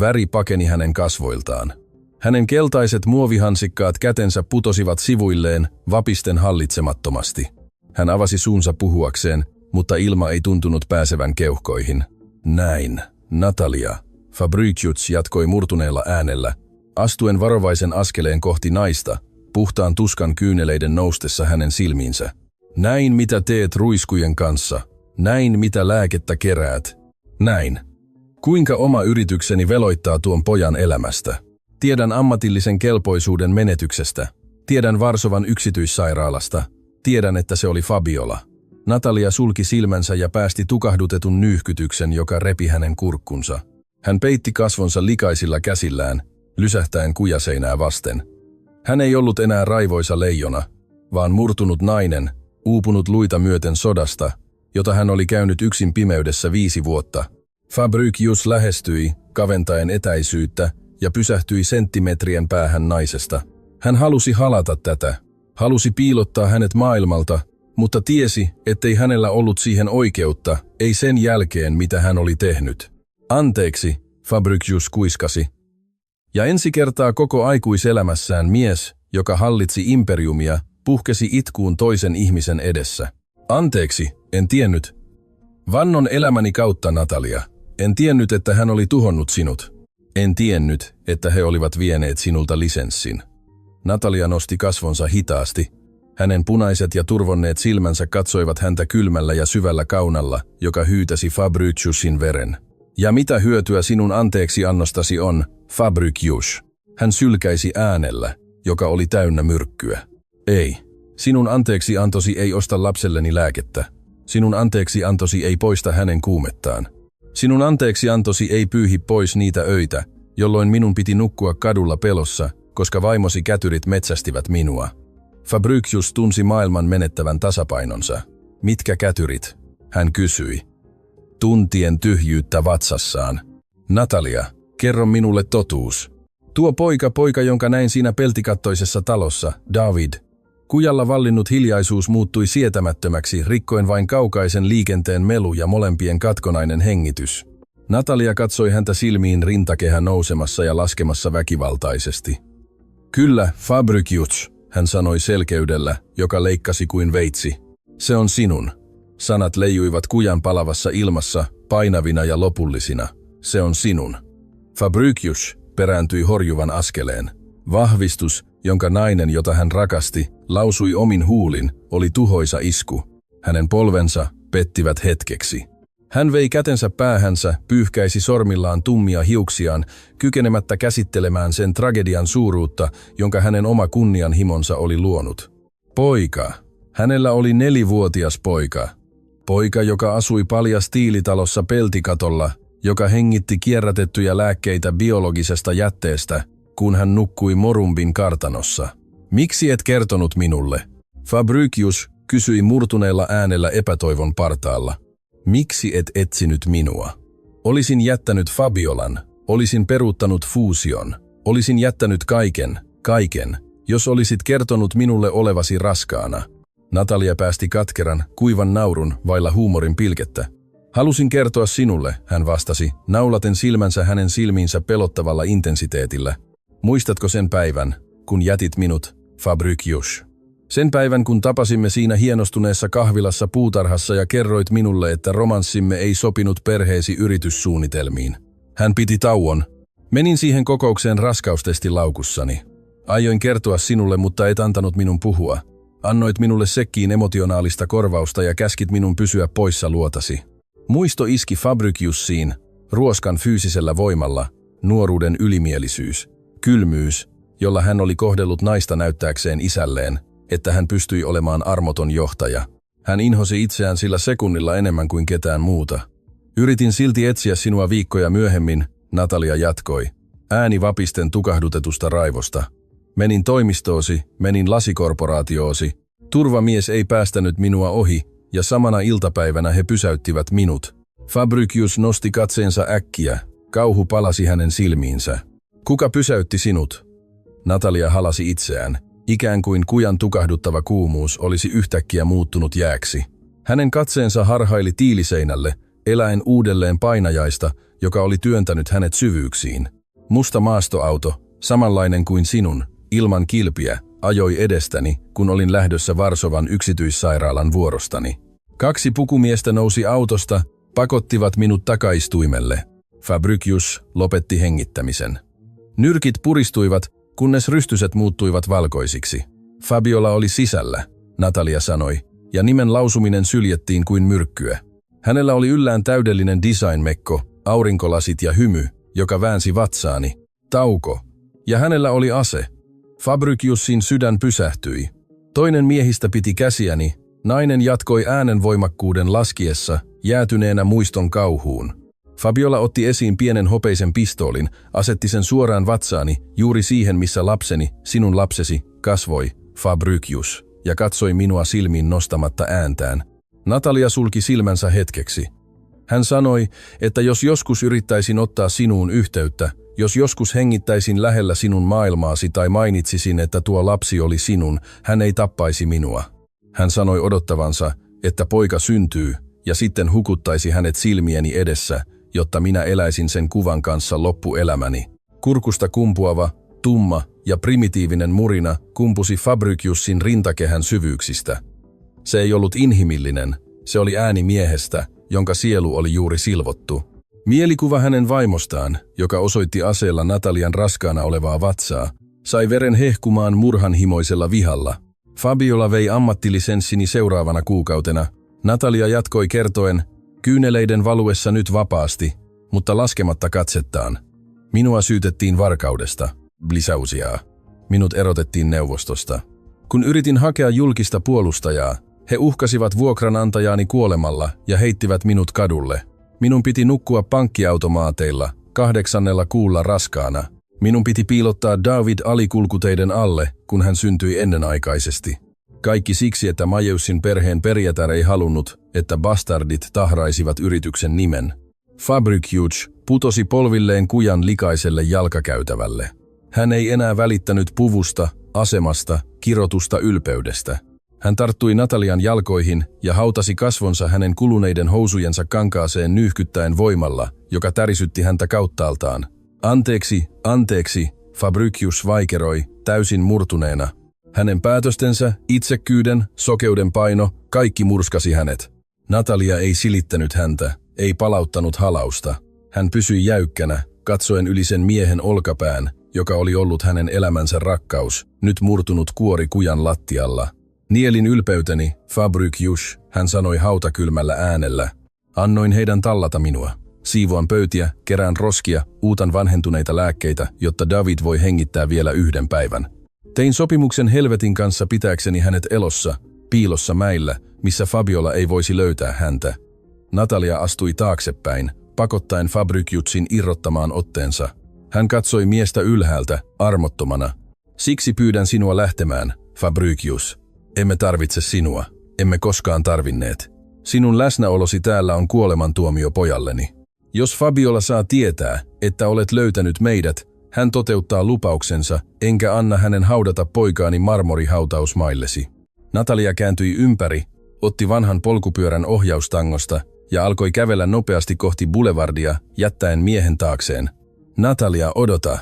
Väri pakeni hänen kasvoiltaan. Hänen keltaiset muovihansikkaat kätensä putosivat sivuilleen, vapisten hallitsemattomasti. Hän avasi suunsa puhuakseen, mutta ilma ei tuntunut pääsevän keuhkoihin. Näin, Natalia, Fabricius jatkoi murtuneella äänellä, astuen varovaisen askeleen kohti naista, puhtaan tuskan kyyneleiden noustessa hänen silmiinsä. Näin mitä teet ruiskujen kanssa, näin mitä lääkettä keräät, näin. Kuinka oma yritykseni veloittaa tuon pojan elämästä. Tiedän ammatillisen kelpoisuuden menetyksestä, tiedän Varsovan yksityissairaalasta, tiedän että se oli Fabiola. Natalia sulki silmänsä ja päästi tukahdutetun nyyhkytyksen, joka repi hänen kurkkunsa. Hän peitti kasvonsa likaisilla käsillään, lysähtäen kujaseinää vasten. Hän ei ollut enää raivoisa leijona, vaan murtunut nainen, uupunut luita myöten sodasta, jota hän oli käynyt yksin pimeydessä 5 vuotta. Fabricius lähestyi, kaventaen etäisyyttä, ja pysähtyi senttimetrien päähän naisesta. Hän halusi halata tätä, halusi piilottaa hänet maailmalta, mutta tiesi, ettei hänellä ollut siihen oikeutta, ei sen jälkeen, mitä hän oli tehnyt. Anteeksi, Fabricius kuiskasi. Ja ensi kertaa koko aikuiselämässään mies, joka hallitsi imperiumia, puhkesi itkuun toisen ihmisen edessä. Anteeksi, en tiennyt. Vannon elämäni kautta, Natalia. En tiennyt, että hän oli tuhonnut sinut. En tiennyt, että he olivat vieneet sinulta lisenssin. Natalia nosti kasvonsa hitaasti. Hänen punaiset ja turvonneet silmänsä katsoivat häntä kylmällä ja syvällä kaunalla, joka hyytäsi Fabriciusin veren. Ja mitä hyötyä sinun anteeksiannostasi on, Fabricius? Hän sylkäisi äänellä, joka oli täynnä myrkkyä. Ei. Sinun anteeksiantosi ei osta lapselleni lääkettä. Sinun anteeksiantosi ei poista hänen kuumettaan. Sinun anteeksiantosi ei pyyhi pois niitä öitä, jolloin minun piti nukkua kadulla pelossa, koska vaimosi kätyrit metsästivät minua. Fabricius tunsi maailman menettävän tasapainonsa. Mitkä kätyrit? Hän kysyi. Tuntien tyhjyyttä vatsassaan. Natalia, kerro minulle totuus. Tuo poika, jonka näin siinä peltikattoisessa talossa, David. Kujalla vallinnut hiljaisuus muuttui sietämättömäksi, rikkoen vain kaukaisen liikenteen melu ja molempien katkonainen hengitys. Natalia katsoi häntä silmiin, rintakehä nousemassa ja laskemassa väkivaltaisesti. Kyllä, Fabricius, hän sanoi selkeydellä, joka leikkasi kuin veitsi. Se on sinun. Sanat leijuivat kujan palavassa ilmassa, painavina ja lopullisina. Se on sinun. Fabricius perääntyi horjuvan askeleen. Vahvistus, jonka nainen, jota hän rakasti, lausui omin huulin, oli tuhoisa isku. Hänen polvensa pettivät hetkeksi. Hän vei kätensä päähänsä, pyyhkäisi sormillaan tummia hiuksiaan, kykenemättä käsittelemään sen tragedian suuruutta, jonka hänen oma kunnianhimonsa oli luonut. Poika. Hänellä oli 4-vuotias poika. Poika, joka asui paljastiilitalossa peltikatolla, joka hengitti kierrätettyjä lääkkeitä biologisesta jätteestä, kun hän nukkui Morumbin kartanossa. Miksi et kertonut minulle? Fabricius kysyi murtuneella äänellä epätoivon partaalla. Miksi et etsinyt minua? Olisin jättänyt Fabiolan, olisin peruuttanut fuusion, olisin jättänyt kaiken, jos olisit kertonut minulle olevasi raskaana. Natalia päästi katkeran, kuivan naurun vailla huumorin pilkettä. Halusin kertoa sinulle, hän vastasi, naulaten silmänsä hänen silmiinsä pelottavalla intensiteetillä. Muistatko sen päivän, kun jätit minut, Fabricius? Sen päivän, kun tapasimme siinä hienostuneessa kahvilassa puutarhassa ja kerroit minulle, että romanssimme ei sopinut perheesi yrityssuunnitelmiin. Hän piti tauon. Menin siihen kokoukseen raskaustestilaukussani. Aioin kertoa sinulle, mutta et antanut minun puhua. Annoit minulle sekkiin emotionaalista korvausta ja käskit minun pysyä poissa luotasi. Muisto iski Fabriciusiin, ruoskan fyysisellä voimalla, nuoruuden ylimielisyys, kylmyys, jolla hän oli kohdellut naista näyttääkseen isälleen, että hän pystyi olemaan armoton johtaja. Hän inhosi itseään sillä sekunnilla enemmän kuin ketään muuta. Yritin silti etsiä sinua viikkoja myöhemmin, Natalia jatkoi, ääni vapisten tukahdutetusta raivosta. Menin toimistoosi, menin lasikorporaatioosi. Turvamies ei päästänyt minua ohi, ja samana iltapäivänä he pysäyttivät minut. Fabricius nosti katseensa äkkiä, kauhu palasi hänen silmiinsä. Kuka pysäytti sinut? Natalia halasi itseään, ikään kuin kujan tukahduttava kuumuus olisi yhtäkkiä muuttunut jääksi. Hänen katseensa harhaili tiiliseinälle, eläen uudelleen painajaista, joka oli työntänyt hänet syvyyksiin. Musta maastoauto, samanlainen kuin sinun, ilman kilpiä, ajoi edestäni, kun olin lähdössä Varsovan yksityissairaalan vuorostani. 2 pukumiestä nousi autosta, pakottivat minut takaistuimelle. Fabricius lopetti hengittämisen. Nyrkit puristuivat, kunnes rystyset muuttuivat valkoisiksi. Fabiola oli sisällä, Natalia sanoi, ja nimen lausuminen syljettiin kuin myrkkyä. Hänellä oli yllään täydellinen designmekko, aurinkolasit ja hymy, joka väänsi vatsaani. Tauko. Ja hänellä oli ase. Fabriciusin sydän pysähtyi. Toinen miehistä piti käsiäni, nainen jatkoi äänen voimakkuuden laskiessa, jäätyneenä muiston kauhuun. Fabiola otti esiin pienen hopeisen pistoolin, asetti sen suoraan vatsaani, juuri siihen missä lapseni, sinun lapsesi, kasvoi, Fabricius, ja katsoi minua silmiin nostamatta ääntään. Natalia sulki silmänsä hetkeksi. Hän sanoi, että jos joskus yrittäisin ottaa sinuun yhteyttä, jos joskus hengittäisin lähellä sinun maailmaasi tai mainitsisin, että tuo lapsi oli sinun, hän ei tappaisi minua. Hän sanoi odottavansa, että poika syntyy, ja sitten hukuttaisi hänet silmieni edessä, jotta minä eläisin sen kuvan kanssa loppuelämäni. Kurkusta kumpuava, tumma ja primitiivinen murina kumpusi Fabriciusin rintakehän syvyyksistä. Se ei ollut inhimillinen, se oli ääni miehestä, jonka sielu oli juuri silvottu. Mielikuva hänen vaimostaan, joka osoitti aseella Natalian raskaana olevaa vatsaa, sai veren hehkumaan murhanhimoisella vihalla. Fabiola vei ammattilisenssini seuraavana kuukautena. Natalia jatkoi kertoen, kyyneleiden valuessa nyt vapaasti, mutta laskematta katsettaan. Minua syytettiin varkaudesta, blisausiaa. Minut erotettiin neuvostosta. Kun yritin hakea julkista puolustajaa, he uhkasivat vuokranantajaani kuolemalla ja heittivät minut kadulle. Minun piti nukkua pankkiautomaateilla, 8. kuulla raskaana. Minun piti piilottaa David alikulkuteiden alle, kun hän syntyi ennenaikaisesti. Kaikki siksi, että Majeusin perheen perijätär ei halunnut, että bastardit tahraisivat yrityksen nimen. Fabricius putosi polvilleen kujan likaiselle jalkakäytävälle. Hän ei enää välittänyt puvusta, asemasta, kirotusta ylpeydestä. Hän tarttui Natalian jalkoihin ja hautasi kasvonsa hänen kuluneiden housujensa kankaaseen nyyhkyttäen voimalla, joka tärisytti häntä kauttaaltaan. Anteeksi, Fabricius vaikeroi, täysin murtuneena. Hänen päätöstensä, itsekkyyden, sokeuden paino, kaikki murskasi hänet. Natalia ei silittänyt häntä, ei palauttanut halausta. Hän pysyi jäykkänä, katsoen yli sen miehen olkapään, joka oli ollut hänen elämänsä rakkaus, nyt murtunut kuori kujan lattialla. Nielin ylpeyteni, Fabricius, hän sanoi hautakylmällä äänellä. Annoin heidän tallata minua. Siivoan pöytiä, kerään roskia, uutan vanhentuneita lääkkeitä, jotta David voi hengittää vielä 1 päivän. Tein sopimuksen helvetin kanssa pitääkseni hänet elossa, piilossa mäillä, missä Fabiola ei voisi löytää häntä. Natalia astui taaksepäin, pakottaen Fabriciusin irrottamaan otteensa. Hän katsoi miestä ylhäältä, armottomana. Siksi pyydän sinua lähtemään, Fabricius. Emme tarvitse sinua, emme koskaan tarvinneet. Sinun läsnäolosi täällä on kuolemantuomio pojalleni. Jos Fabiola saa tietää, että olet löytänyt meidät, hän toteuttaa lupauksensa, enkä anna hänen haudata poikaani marmorihautausmaillesi. Natalia kääntyi ympäri, otti vanhan polkupyörän ohjaustangosta ja alkoi kävellä nopeasti kohti boulevardia, jättäen miehen taakseen. Natalia, odota.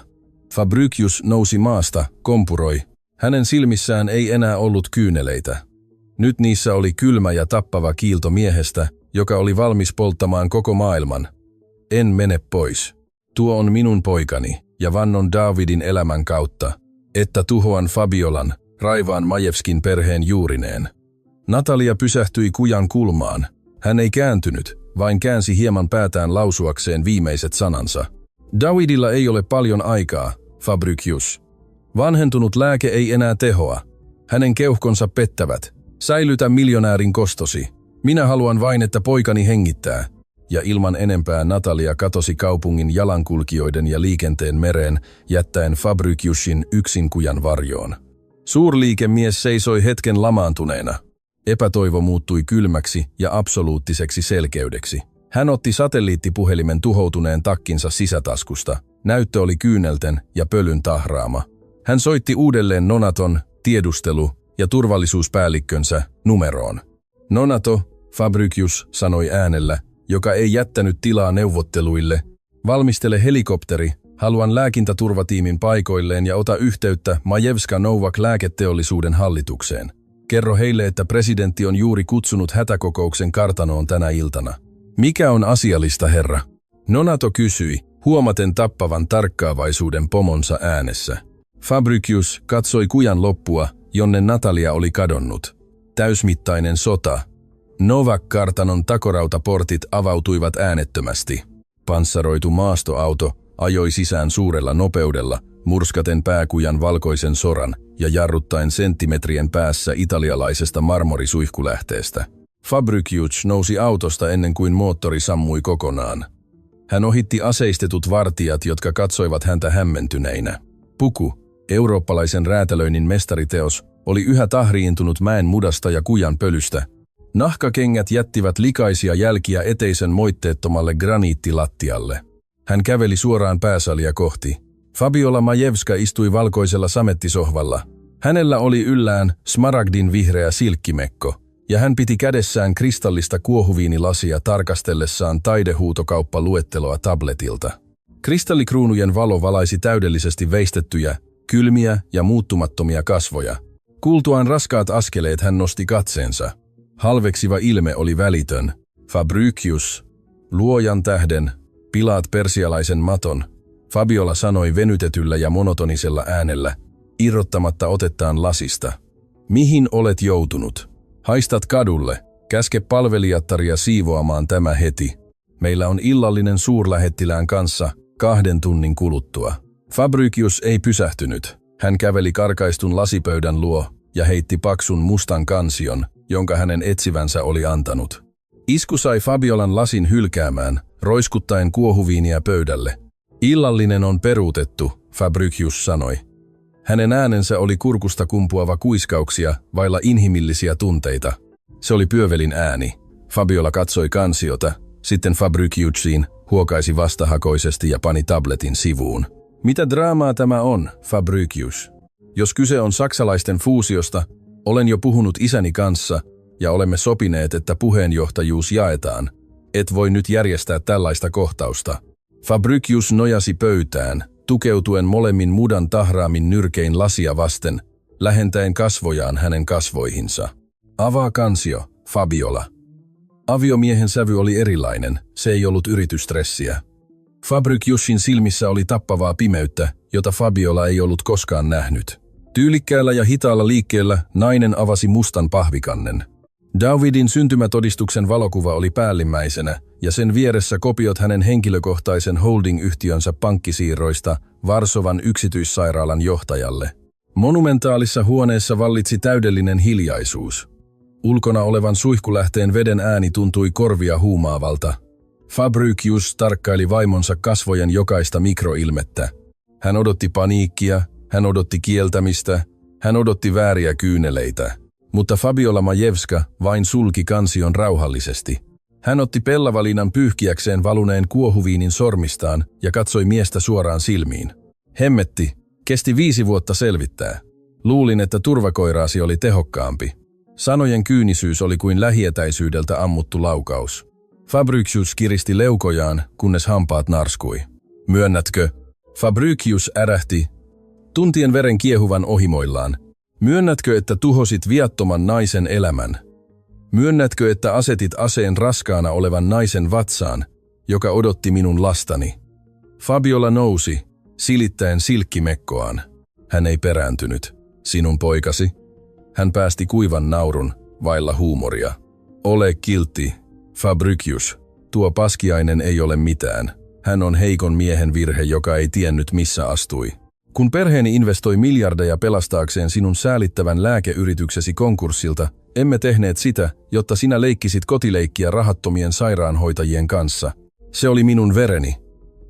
Fabricius nousi maasta, kompuroi. Hänen silmissään ei enää ollut kyyneleitä. Nyt niissä oli kylmä ja tappava kiilto miehestä, joka oli valmis polttamaan koko maailman. En mene pois. Tuo on minun poikani, ja vannon Davidin elämän kautta, että tuhoan Fabiolan, raivaan Majewskin perheen juurineen. Natalia pysähtyi kujan kulmaan. Hän ei kääntynyt, vain käänsi hieman päätään lausuakseen viimeiset sanansa. Davidilla ei ole paljon aikaa, Fabricius. Vanhentunut lääke ei enää tehoa. Hänen keuhkonsa pettävät. Säilytä miljonäärin kostosi. Minä haluan vain, että poikani hengittää. Ja ilman enempää Natalia katosi kaupungin jalankulkijoiden ja liikenteen mereen, jättäen Fabriciusin yksin kujan varjoon. Suurliikemies seisoi hetken lamaantuneena. Epätoivo muuttui kylmäksi ja absoluuttiseksi selkeydeksi. Hän otti satelliittipuhelimen tuhoutuneen takkinsa sisätaskusta. Näyttö oli kyynelten ja pölyn tahraama. Hän soitti uudelleen Nonaton, tiedustelu- ja turvallisuuspäällikkönsä numeroon. Nonato, Fabricius sanoi äänellä, joka ei jättänyt tilaa neuvotteluille. Valmistele helikopteri, haluan lääkintäturvatiimin paikoilleen ja ota yhteyttä Majewska Novak lääketeollisuuden hallitukseen. Kerro heille, että presidentti on juuri kutsunut hätäkokouksen kartanoon tänä iltana. Mikä on asiallista, herra? Nonato kysyi, huomaten tappavan tarkkaavaisuuden pomonsa äänessä. Fabricius katsoi kujan loppua, jonne Natalia oli kadonnut. Täysmittainen sota. Novak-kartanon takorautaportit avautuivat äänettömästi. Panssaroitu maastoauto ajoi sisään suurella nopeudella, murskaten pääkujan valkoisen soran ja jarruttaen senttimetrien päässä italialaisesta marmorisuihkulähteestä. Fabricius nousi autosta ennen kuin moottori sammui kokonaan. Hän ohitti aseistetut vartijat, jotka katsoivat häntä hämmentyneinä. Puku, eurooppalaisen räätälöinnin mestariteos, oli yhä tahriintunut mäen mudasta ja kujan pölystä. Nahkakengät jättivät likaisia jälkiä eteisen moitteettomalle graniittilattialle. Hän käveli suoraan pääsalia kohti. Fabiola Majewska istui valkoisella samettisohvalla. Hänellä oli yllään smaragdin vihreä silkkimekko, ja hän piti kädessään kristallista kuohuviinilasia tarkastellessaan taidehuutokauppaluetteloa tabletilta. Kristallikruunujen valo valaisi täydellisesti veistettyjä, kylmiä ja muuttumattomia kasvoja. Kuultuaan raskaat askeleet hän nosti katseensa. Halveksiva ilme oli välitön. Fabricius, luojan tähden, pilaat persialaisen maton, Fabiola sanoi venytetyllä ja monotonisella äänellä, irrottamatta otettaan lasista. Mihin olet joutunut? Haistat kadulle, käske palvelijattaria siivoamaan tämä heti. Meillä on illallinen suurlähettilään kanssa 2 tunnin kuluttua. Fabricius ei pysähtynyt. Hän käveli karkaistun lasipöydän luo ja heitti paksun mustan kansion, jonka hänen etsivänsä oli antanut. Isku sai Fabiolan lasin hylkäämään, roiskuttaen kuohuviiniä pöydälle. Illallinen on peruutettu, Fabricius sanoi. Hänen äänensä oli kurkusta kumpuava kuiskauksia, vailla inhimillisiä tunteita. Se oli pyövelin ääni. Fabiola katsoi kansiota, sitten Fabriciusiin, huokaisi vastahakoisesti ja pani tabletin sivuun. Mitä draamaa tämä on, Fabricius? Jos kyse on saksalaisten fuusiosta, olen jo puhunut isäni kanssa ja olemme sopineet, että puheenjohtajuus jaetaan. Et voi nyt järjestää tällaista kohtausta. Fabricius nojasi pöytään, tukeutuen molemmin mudan tahraamin nyrkein lasia vasten, lähentäen kasvojaan hänen kasvoihinsa. Avaa kansio, Fabiola. Aviomiehen sävy oli erilainen, se ei ollut yritysstressiä. Fabriciusin silmissä oli tappavaa pimeyttä, jota Fabiola ei ollut koskaan nähnyt. Tyylikkäällä ja hitaalla liikkeellä nainen avasi mustan pahvikannen. Davidin syntymätodistuksen valokuva oli päällimmäisenä, ja sen vieressä kopiot hänen henkilökohtaisen holding-yhtiönsä pankkisiirroista Varsovan yksityissairaalan johtajalle. Monumentaalissa huoneessa vallitsi täydellinen hiljaisuus. Ulkona olevan suihkulähteen veden ääni tuntui korvia huumaavalta. Fabricius tarkkaili vaimonsa kasvojen jokaista mikroilmettä. Hän odotti paniikkia, hän odotti kieltämistä, hän odotti vääriä kyyneleitä. Mutta Fabiola Majewska vain sulki kansion rauhallisesti. Hän otti pellavalinan pyyhkiäkseen valuneen kuohuviinin sormistaan ja katsoi miestä suoraan silmiin. Hemmetti, kesti 5 vuotta selvittää. Luulin, että turvakoiraasi oli tehokkaampi. Sanojen kyynisyys oli kuin lähietäisyydeltä ammuttu laukaus. Fabricius kiristi leukojaan, kunnes hampaat narskui. Myönnätkö? Fabricius ärähti, tuntien veren kiehuvan ohimoillaan. Myönnätkö, että tuhosit viattoman naisen elämän? Myönnätkö, että asetit aseen raskaana olevan naisen vatsaan, joka odotti minun lastani? Fabiola nousi, silittäen silkkimekkoaan. Hän ei perääntynyt. Sinun poikasi? Hän päästi kuivan naurun, vailla huumoria. Ole kiltti, Fabricius. Tuo paskiainen ei ole mitään. Hän on heikon miehen virhe, joka ei tiennyt missä astui. Kun perheeni investoi miljardeja pelastaakseen sinun säälittävän lääkeyrityksesi konkurssilta, emme tehneet sitä, jotta sinä leikkisit kotileikkiä rahattomien sairaanhoitajien kanssa. Se oli minun vereni.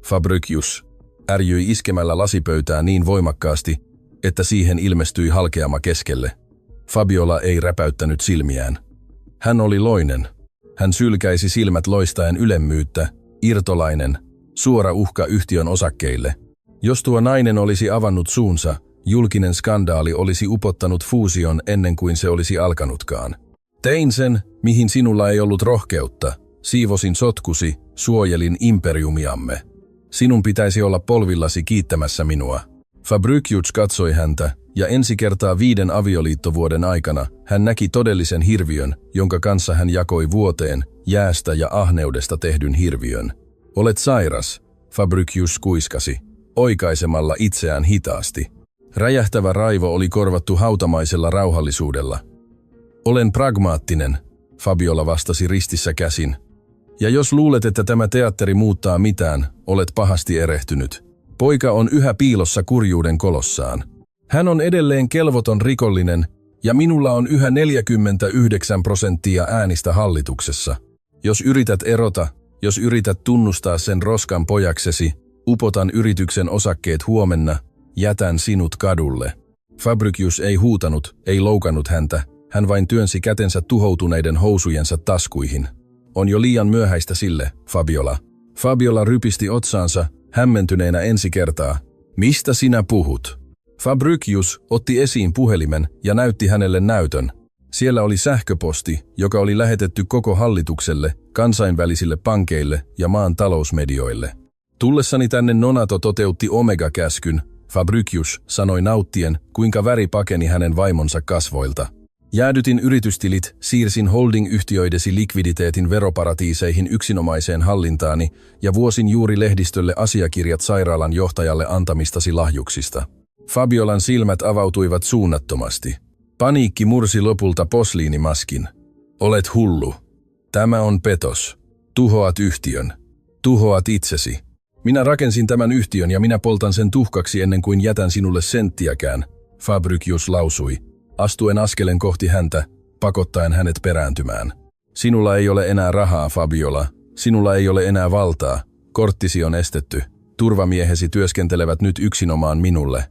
Fabricius ärjyi iskemällä lasipöytään niin voimakkaasti, että siihen ilmestyi halkeama keskelle. Fabiola ei räpäyttänyt silmiään. Hän oli loinen. Hän sylkäisi silmät loistaen ylemmyyttä, irtolainen, suora uhka yhtiön osakkeille. Jos tuo nainen olisi avannut suunsa, julkinen skandaali olisi upottanut fuusion ennen kuin se olisi alkanutkaan. Tein sen, mihin sinulla ei ollut rohkeutta. Siivosin sotkusi, suojelin imperiumiamme. Sinun pitäisi olla polvillasi kiittämässä minua. Fabricius katsoi häntä, ja ensi kertaa 5 avioliittovuoden aikana hän näki todellisen hirviön, jonka kanssa hän jakoi vuoteen, jäästä ja ahneudesta tehdyn hirviön. Olet sairas, Fabricius kuiskasi, oikaisemalla itseään hitaasti. Räjähtävä raivo oli korvattu hautamaisella rauhallisuudella. Olen pragmaattinen, Fabiola vastasi ristissä käsin. Ja jos luulet, että tämä teatteri muuttaa mitään, olet pahasti erehtynyt. Poika on yhä piilossa kurjuuden kolossaan. Hän on edelleen kelvoton rikollinen, ja minulla on yhä 49% äänistä hallituksessa. Jos yrität erota, jos yrität tunnustaa sen roskan pojaksesi, upotan yrityksen osakkeet huomenna, jätän sinut kadulle. Fabricius ei huutanut, ei loukannut häntä, hän vain työnsi kätensä tuhoutuneiden housujensa taskuihin. On jo liian myöhäistä sille, Fabiola. Fabiola rypisti otsaansa, hämmentyneenä ensi kertaa. Mistä sinä puhut? Fabricius otti esiin puhelimen ja näytti hänelle näytön. Siellä oli sähköposti, joka oli lähetetty koko hallitukselle, kansainvälisille pankeille ja maan talousmedioille. Tullessani tänne Nonato toteutti Omega-käskyn, Fabricius sanoi nauttien, kuinka väri pakeni hänen vaimonsa kasvoilta. Jäädytin yritystilit, siirsin holding-yhtiöidesi likviditeetin veroparatiiseihin yksinomaiseen hallintaani ja vuosin juuri lehdistölle asiakirjat sairaalan johtajalle antamistasi lahjuksista. Fabiolan silmät avautuivat suunnattomasti. Paniikki mursi lopulta posliinimaskin. Olet hullu. Tämä on petos. Tuhoat yhtiön. Tuhoat itsesi. Minä rakensin tämän yhtiön ja minä poltan sen tuhkaksi ennen kuin jätän sinulle senttiäkään, Fabricius lausui, astuen askelen kohti häntä, pakottaen hänet perääntymään. Sinulla ei ole enää rahaa, Fabiola. Sinulla ei ole enää valtaa. Korttisi on estetty. Turvamiehesi työskentelevät nyt yksinomaan minulle.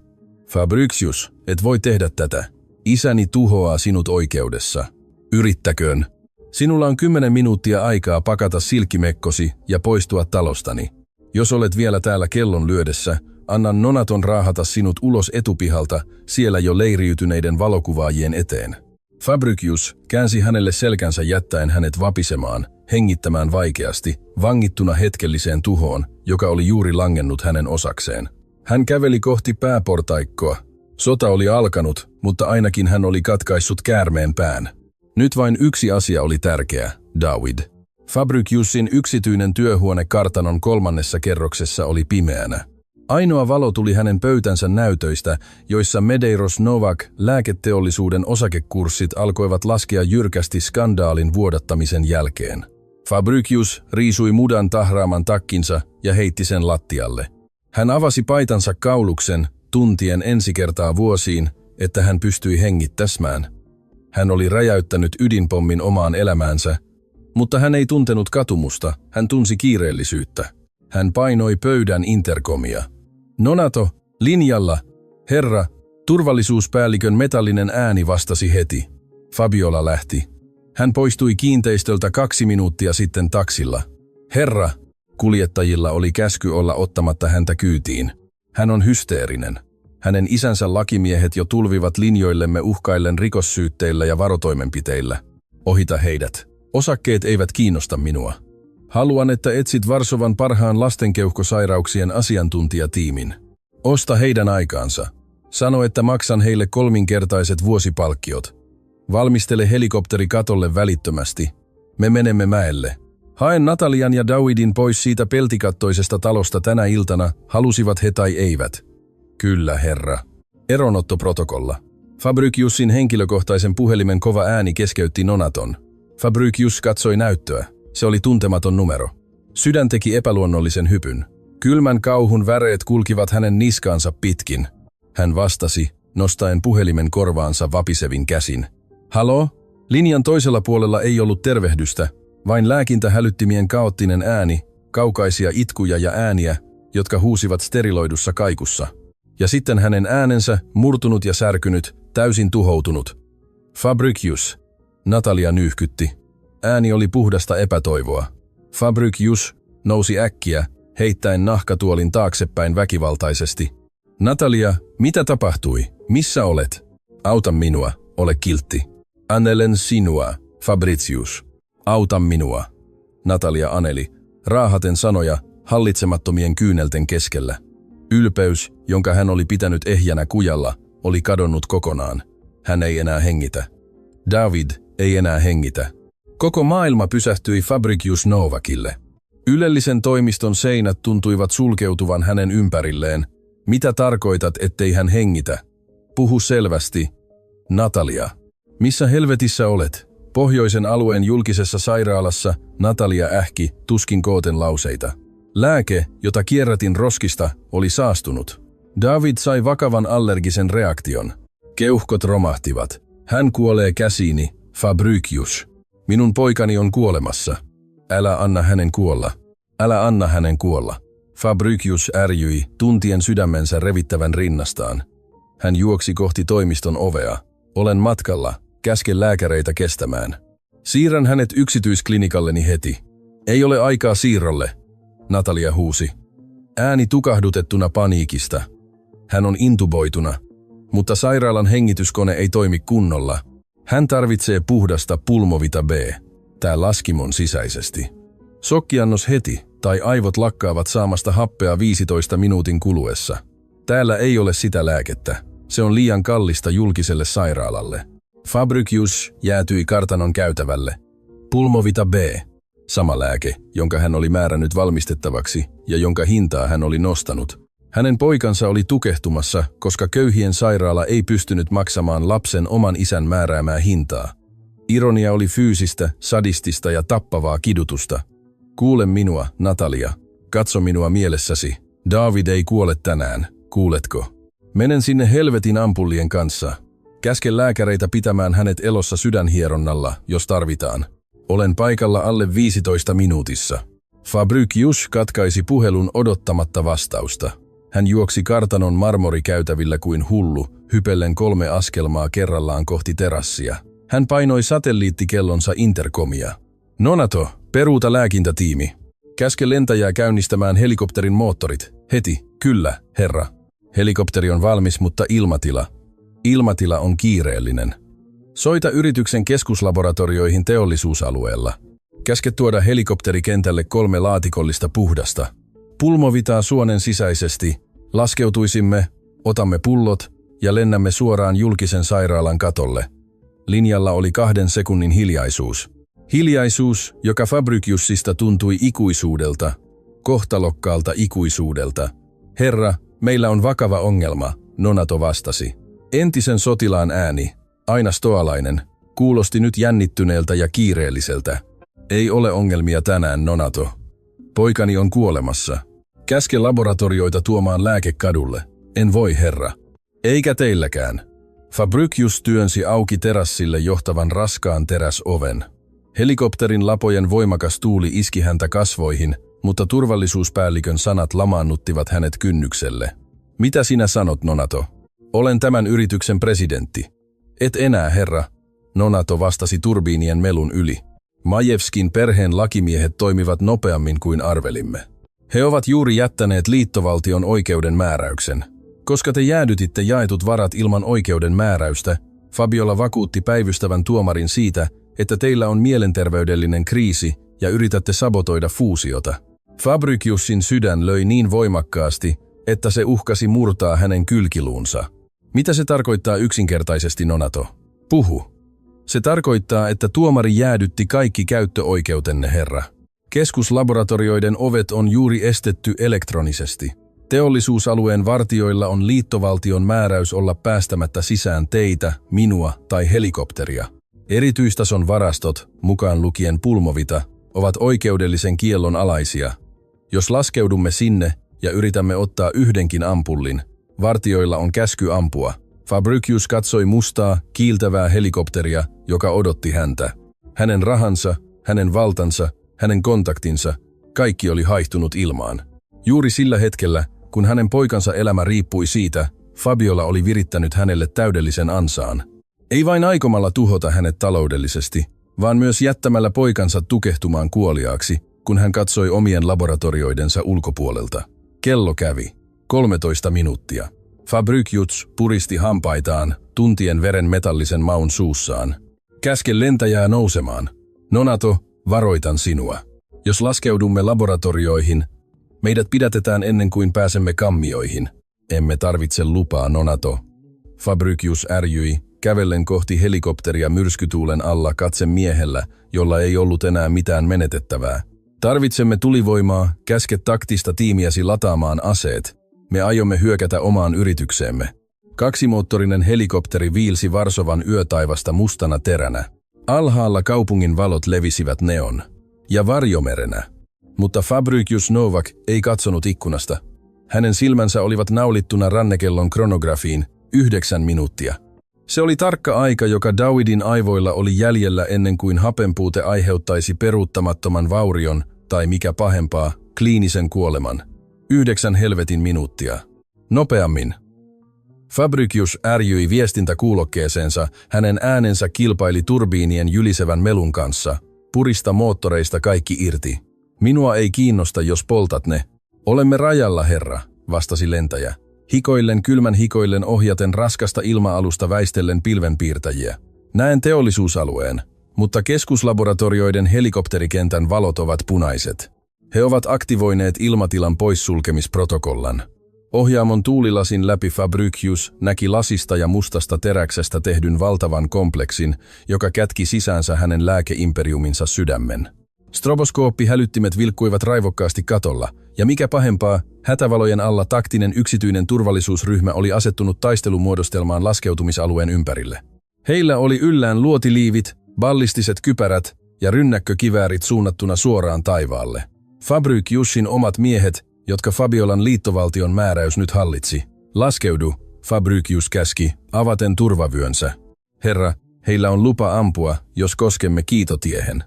Fabricius, et voi tehdä tätä. Isäni tuhoaa sinut oikeudessa. Yrittäköön. Sinulla on 10 minuuttia aikaa pakata silkkimekkosi ja poistua talostani. Jos olet vielä täällä kellon lyödessä, annan Nonaton raahata sinut ulos etupihalta, siellä jo leiriytyneiden valokuvaajien eteen. Fabricius käänsi hänelle selkänsä jättäen hänet vapisemaan, hengittämään vaikeasti, vangittuna hetkelliseen tuhoon, joka oli juuri langennut hänen osakseen. Hän käveli kohti pääportaikkoa. Sota oli alkanut, mutta ainakin hän oli katkaissut käärmeen pään. Nyt vain yksi asia oli tärkeä, David. Fabriciusin yksityinen työhuone kartanon 3. kerroksessa oli pimeänä. Ainoa valo tuli hänen pöytänsä näytöistä, joissa Medeiros Novak lääketeollisuuden osakekurssit alkoivat laskea jyrkästi skandaalin vuodattamisen jälkeen. Fabricius riisui mudan tahraaman takkinsa ja heitti sen lattialle. Hän avasi paitansa kauluksen, tuntien ensi kertaa vuosiin, että hän pystyi hengittämään. Hän oli räjäyttänyt ydinpommin omaan elämäänsä, mutta hän ei tuntenut katumusta, hän tunsi kiireellisyyttä. Hän painoi pöydän interkomia. Nonato, linjalla, herra, turvallisuuspäällikön metallinen ääni vastasi heti. Fabiola lähti. Hän poistui kiinteistöltä 2 minuuttia sitten taksilla. Herra, kuljettajilla oli käsky olla ottamatta häntä kyytiin. Hän on hysteerinen. Hänen isänsä lakimiehet jo tulvivat linjoillemme uhkaillen rikossyytteillä ja varotoimenpiteillä. Ohita heidät. Osakkeet eivät kiinnosta minua. Haluan, että etsit Varsovan parhaan lastenkeuhkosairauksien asiantuntijatiimin. Osta heidän aikaansa. Sano, että maksan heille 3-kertaiset vuosipalkkiot. Valmistele helikopteri katolle välittömästi. Me menemme mäelle. Haen Natalian ja Davidin pois siitä peltikattoisesta talosta tänä iltana, halusivat he tai eivät. Kyllä, herra. Eronottoprotokolla. Fabriciusin henkilökohtaisen puhelimen kova ääni keskeytti Nonaton. Fabricius katsoi näyttöä. Se oli tuntematon numero. Sydän teki epäluonnollisen hypyn. Kylmän kauhun väreet kulkivat hänen niskaansa pitkin. Hän vastasi, nostaen puhelimen korvaansa vapisevin käsin. Halo? Linjan toisella puolella ei ollut tervehdystä, vain lääkintähälyttimien kaoottinen ääni, kaukaisia itkuja ja ääniä, jotka huusivat steriloidussa kaikussa. Ja sitten hänen äänensä, murtunut ja särkynyt, täysin tuhoutunut. Fabricius. Natalia nyyhkytti. Ääni oli puhdasta epätoivoa. Fabricius nousi äkkiä, heittäen nahkatuolin taaksepäin väkivaltaisesti. Natalia, mitä tapahtui? Missä olet? Auta minua, ole kiltti. Anelen sinua, Fabricius. Auta minua. Natalia aneli, raahaten sanoja, hallitsemattomien kyynelten keskellä. Ylpeys, jonka hän oli pitänyt ehjänä kujalla, oli kadonnut kokonaan. Hän ei enää hengitä. David ei enää hengitä. Koko maailma pysähtyi Fabricius Novakille. Ylellisen toimiston seinät tuntuivat sulkeutuvan hänen ympärilleen. Mitä tarkoitat, ettei hän hengitä? Puhu selvästi. Natalia. Missä helvetissä olet? Pohjoisen alueen julkisessa sairaalassa Natalia ähki, tuskin kooten lauseita. Lääke, jota kierrätin roskista, oli saastunut. David sai vakavan allergisen reaktion. Keuhkot romahtivat. Hän kuolee käsiini, Fabricius. Minun poikani on kuolemassa. Älä anna hänen kuolla. Älä anna hänen kuolla. Fabricius ärjyi, tuntien sydämensä revittävän rinnastaan. Hän juoksi kohti toimiston ovea. Olen matkalla, käske lääkäreitä kestämään. Siirrän hänet yksityisklinikalleni heti. Ei ole aikaa siirrolle, Natalia huusi. Ääni tukahdutettuna paniikista. Hän on intuboituna, mutta sairaalan hengityskone ei toimi kunnolla. Hän tarvitsee puhdasta pulmovita B. Tää laskimon sisäisesti. Sokkiannos heti, tai aivot lakkaavat saamasta happea 15 minuutin kuluessa. Täällä ei ole sitä lääkettä. Se on liian kallista julkiselle sairaalalle. Fabricius jäätyi kartanon käytävälle. Pulmovita B. Sama lääke, jonka hän oli määrännyt valmistettavaksi ja jonka hintaa hän oli nostanut. Hänen poikansa oli tukehtumassa, koska köyhien sairaala ei pystynyt maksamaan lapsen oman isän määräämää hintaa. Ironia oli fyysistä, sadistista ja tappavaa kidutusta. Kuule minua, Natalia. Katso minua mielessäsi. David ei kuole tänään, kuuletko? Menen sinne helvetin ampullien kanssa. Käske lääkäreitä pitämään hänet elossa sydänhieronnalla, jos tarvitaan. Olen paikalla alle 15 minuutissa. Fabricius katkaisi puhelun odottamatta vastausta. Hän juoksi kartanon marmorikäytävillä kuin hullu, hypellen 3 askelmaa kerrallaan kohti terassia. Hän painoi satelliittikellonsa interkomia. Nonato, peruuta lääkintätiimi. Käske lentäjää käynnistämään helikopterin moottorit. Heti, kyllä, herra. Helikopteri on valmis, mutta ilmatila. Ilmatila on kiireellinen. Soita yrityksen keskuslaboratorioihin teollisuusalueella. Käske tuoda helikopterikentälle 3 laatikollista puhdasta. Pulmovitaa suonen sisäisesti. Laskeutuisimme, otamme pullot ja lennämme suoraan julkisen sairaalan katolle. Linjalla oli 2 sekunnin hiljaisuus. Hiljaisuus, joka Fabriciusista tuntui ikuisuudelta, kohtalokkaalta ikuisuudelta. Herra, meillä on vakava ongelma, Nonato vastasi. Entisen sotilaan ääni, aina stoalainen, kuulosti nyt jännittyneeltä ja kiireelliseltä. Ei ole ongelmia tänään, Nonato. Poikani on kuolemassa. Käske laboratorioita tuomaan lääke kadulle. En voi, herra. Eikä teilläkään. Fabricius työnsi auki terassille johtavan raskaan teräsoven. Helikopterin lapojen voimakas tuuli iski häntä kasvoihin, mutta turvallisuuspäällikön sanat lamaannuttivat hänet kynnykselle. Mitä sinä sanot, Nonato? Olen tämän yrityksen presidentti. Et enää, herra. Nonato vastasi turbiinien melun yli. Majevskin perheen lakimiehet toimivat nopeammin kuin arvelimme. He ovat juuri jättäneet liittovaltion oikeuden määräyksen. Koska te jäädytitte jaetut varat ilman oikeuden määräystä, Fabiola vakuutti päivystävän tuomarin siitä, että teillä on mielenterveydellinen kriisi ja yritätte sabotoida fuusiota. Fabriciusin sydän löi niin voimakkaasti, että se uhkasi murtaa hänen kylkiluunsa. Mitä se tarkoittaa yksinkertaisesti, Nonato? Puhu. Se tarkoittaa, että tuomari jäädytti kaikki käyttöoikeutenne, herra. Keskuslaboratorioiden ovet on juuri estetty elektronisesti. Teollisuusalueen vartijoilla on liittovaltion määräys olla päästämättä sisään teitä, minua tai helikopteria. Erityistason varastot, mukaan lukien pulmovita, ovat oikeudellisen kiellon alaisia. Jos laskeudumme sinne ja yritämme ottaa yhdenkin ampullin, vartijoilla on käsky ampua. Fabricius katsoi mustaa, kiiltävää helikopteria, joka odotti häntä. Hänen rahansa, hänen valtansa, hänen kontaktinsa, kaikki oli haihtunut ilmaan. Juuri sillä hetkellä, kun hänen poikansa elämä riippui siitä, Fabiola oli virittänyt hänelle täydellisen ansaan. Ei vain aikomalla tuhota hänet taloudellisesti, vaan myös jättämällä poikansa tukehtumaan kuoliaaksi, kun hän katsoi omien laboratorioidensa ulkopuolelta. Kello kävi. 13 minuuttia. Fabricius puristi hampaitaan, tuntien veren metallisen maun suussaan. Käske lentäjää nousemaan. Nonato, varoitan sinua. Jos laskeudumme laboratorioihin, meidät pidätetään ennen kuin pääsemme kammioihin. Emme tarvitse lupaa, Nonato. Fabricius ärjyi, kävellen kohti helikopteria myrskytuulen alla katse miehellä, jolla ei ollut enää mitään menetettävää. Tarvitsemme tulivoimaa, käske taktista tiimiäsi lataamaan aseet. Me aiomme hyökätä omaan yritykseemme. Kaksimoottorinen helikopteri viilsi Varsovan yötaivasta mustana teränä. Alhaalla kaupungin valot levisivät neon. Ja varjomerenä. Mutta Fabricius Novak ei katsonut ikkunasta. Hänen silmänsä olivat naulittuna rannekellon kronografiin 9 minuuttia. Se oli tarkka aika, joka Dawidin aivoilla oli jäljellä ennen kuin hapenpuute aiheuttaisi peruuttamattoman vaurion tai mikä pahempaa, kliinisen kuoleman. 9 helvetin minuuttia. Nopeammin. Fabricius ärjyi viestintäkuulokkeeseensa, hänen äänensä kilpaili turbiinien jylisevän melun kanssa. Purista moottoreista kaikki irti. Minua ei kiinnosta, jos poltat ne. Olemme rajalla, herra, vastasi lentäjä. Hikoillen kylmän hikoillen ohjaten raskasta ilma-alusta väistellen pilvenpiirtäjiä. Näen teollisuusalueen, mutta keskuslaboratorioiden helikopterikentän valot ovat punaiset. He ovat aktivoineet ilmatilan poissulkemisprotokollan. Ohjaamon tuulilasin läpi Fabricius näki lasista ja mustasta teräksestä tehdyn valtavan kompleksin, joka kätki sisäänsä hänen lääkeimperiuminsa sydämen. Stroboskooppihälyttimet vilkkuivat raivokkaasti katolla, ja mikä pahempaa, hätävalojen alla taktinen yksityinen turvallisuusryhmä oli asettunut taistelumuodostelmaan laskeutumisalueen ympärille. Heillä oli yllään luotiliivit, ballistiset kypärät ja rynnäkkökiväärit suunnattuna suoraan taivaalle. Fabriciusin omat miehet, jotka Fabiolan liittovaltion määräys nyt hallitsi. Laskeudu, Fabricius käski, avaten turvavyönsä. Herra, heillä on lupa ampua, jos koskemme kiitotiehen.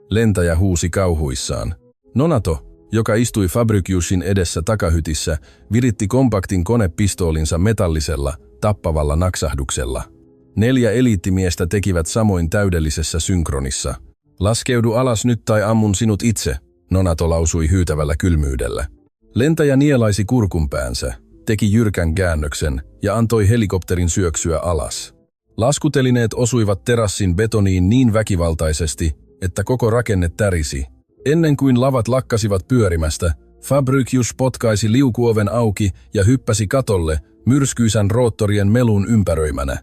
Lentäjä huusi kauhuissaan. Nonato, joka istui Fabriciusin edessä takahytissä, viritti kompaktin konepistoolinsa metallisella, tappavalla naksahduksella. 4 eliittimiestä tekivät samoin täydellisessä synkronissa. Laskeudu alas nyt tai ammun sinut itse, Nonato lausui hyytävällä kylmyydellä. Lentäjä nielaisi kurkunpäänsä, teki jyrkän käännöksen ja antoi helikopterin syöksyä alas. Laskutelineet osuivat terassin betoniin niin väkivaltaisesti, että koko rakenne tärisi. Ennen kuin lavat lakkasivat pyörimästä, Fabricius potkaisi liukuoven auki ja hyppäsi katolle myrskyisän roottorien melun ympäröimänä.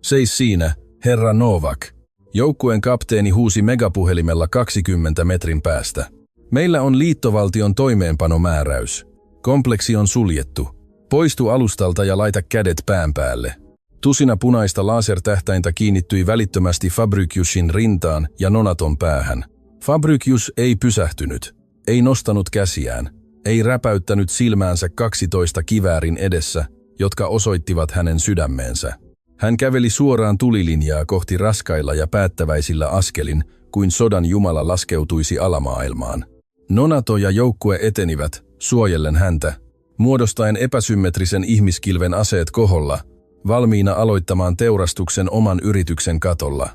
Seis siinä, herra Novak. Joukkueen kapteeni huusi megapuhelimella 20 metrin päästä. Meillä on liittovaltion toimeenpanomääräys. Kompleksi on suljettu. Poistu alustalta ja laita kädet pään päälle. Tusina punaista lasertähtäintä kiinnittyi välittömästi Fabriciusin rintaan ja Nonaton päähän. Fabricius ei pysähtynyt, ei nostanut käsiään, ei räpäyttänyt silmäänsä 12 kiväärin edessä, jotka osoittivat hänen sydämeensä. Hän käveli suoraan tulilinjaa kohti raskailla ja päättäväisillä askelin, kuin sodan jumala laskeutuisi alamaailmaan. Nonato ja joukkue etenivät, suojellen häntä, muodostaen epäsymmetrisen ihmiskilven aseet koholla, valmiina aloittamaan teurastuksen oman yrityksen katolla.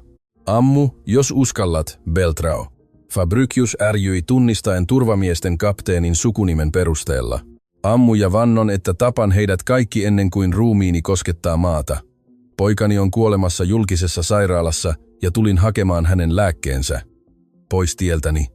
Ammu, jos uskallat, Beltrao. Fabricius ärjyi tunnistaen turvamiesten kapteenin sukunimen perusteella. Ammu ja vannon, että tapan heidät kaikki ennen kuin ruumiini koskettaa maata. Poikani on kuolemassa julkisessa sairaalassa ja tulin hakemaan hänen lääkkeensä. Pois tieltäni.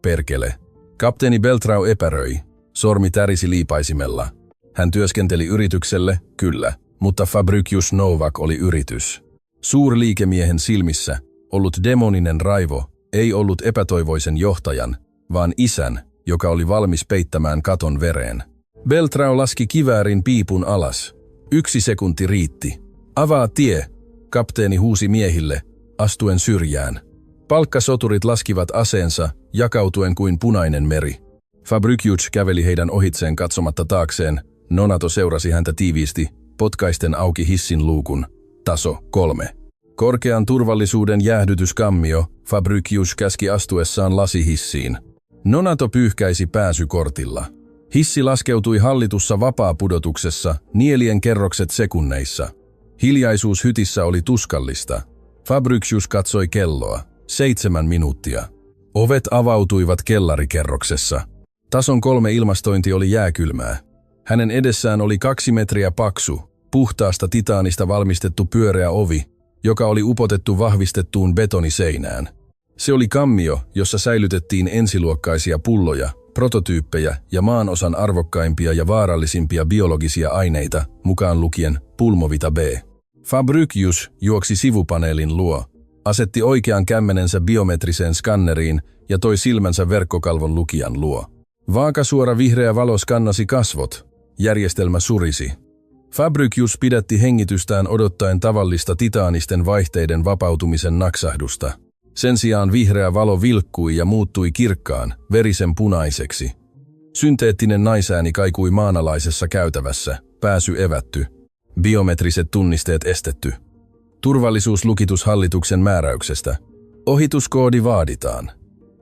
Perkele. Kapteeni Beltrao epäröi. Sormi tärisi liipaisimella. Hän työskenteli yritykselle, kyllä, mutta Fabricius Novak oli yritys. Suurliikemiehen silmissä ollut demoninen raivo ei ollut epätoivoisen johtajan, vaan isän, joka oli valmis peittämään katon vereen. Beltrao laski kiväärin piipun alas. 1 sekunti riitti. Avaa tie, kapteeni huusi miehille, astuen syrjään. Palkkasoturit laskivat aseensa, jakautuen kuin punainen meri. Fabricius käveli heidän ohitseen katsomatta taakseen. Nonato seurasi häntä tiiviisti, potkaisten auki hissin luukun. Taso 3. Korkean turvallisuuden jäähdytyskammio, Fabricius käski astuessaan lasihissiin. Nonato pyyhkäisi pääsykortilla. Hissi laskeutui hallitussa vapaapudotuksessa, nielien kerrokset sekunneissa. Hiljaisuus hytissä oli tuskallista. Fabricius katsoi kelloa. 7 minuuttia. Ovet avautuivat kellarikerroksessa. Tason 3 ilmastointi oli jääkylmää. Hänen edessään oli 2 metriä paksu, puhtaasta titaanista valmistettu pyöreä ovi, joka oli upotettu vahvistettuun betoniseinään. Se oli kammio, jossa säilytettiin ensiluokkaisia pulloja, prototyyppejä ja maanosan arvokkaimpia ja vaarallisimpia biologisia aineita, mukaan lukien pulmovita B. Fabricius juoksi sivupaneelin luo, asetti oikean kämmenensä biometriseen skanneriin ja toi silmänsä verkkokalvon lukijan luo. Vaakasuora vihreä valo skannasi kasvot. Järjestelmä surisi. Fabricius pidätti hengitystään odottaen tavallista titaanisten vaihteiden vapautumisen naksahdusta. Sen sijaan vihreä valo vilkkui ja muuttui kirkkaan, verisen punaiseksi. Synteettinen naisääni kaikui maanalaisessa käytävässä, pääsy evätty. Biometriset tunnisteet estetty. Turvallisuuslukitus hallituksen määräyksestä. Ohituskoodi vaaditaan.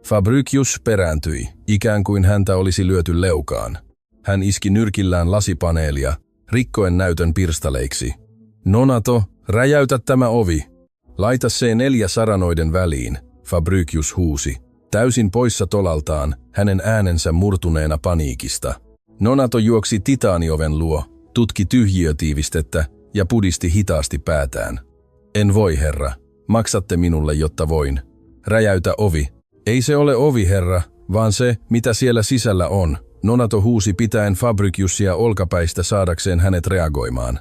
Fabricius perääntyi, ikään kuin häntä olisi lyöty leukaan. Hän iski nyrkillään lasipaneelia, rikkoen näytön pirstaleiksi. Nonato, räjäytä tämä ovi. Laita C4 saranoiden väliin, Fabricius huusi. Täysin poissa tolaltaan, hänen äänensä murtuneena paniikista. Nonato juoksi titaanioven luo, tutki tyhjiötiivistettä ja pudisti hitaasti päätään. En voi, herra. Maksatte minulle, jotta voin. Räjäytä ovi. Ei se ole ovi, herra, vaan se, mitä siellä sisällä on. Nonato huusi pitäen Fabriciusia olkapäistä saadakseen hänet reagoimaan.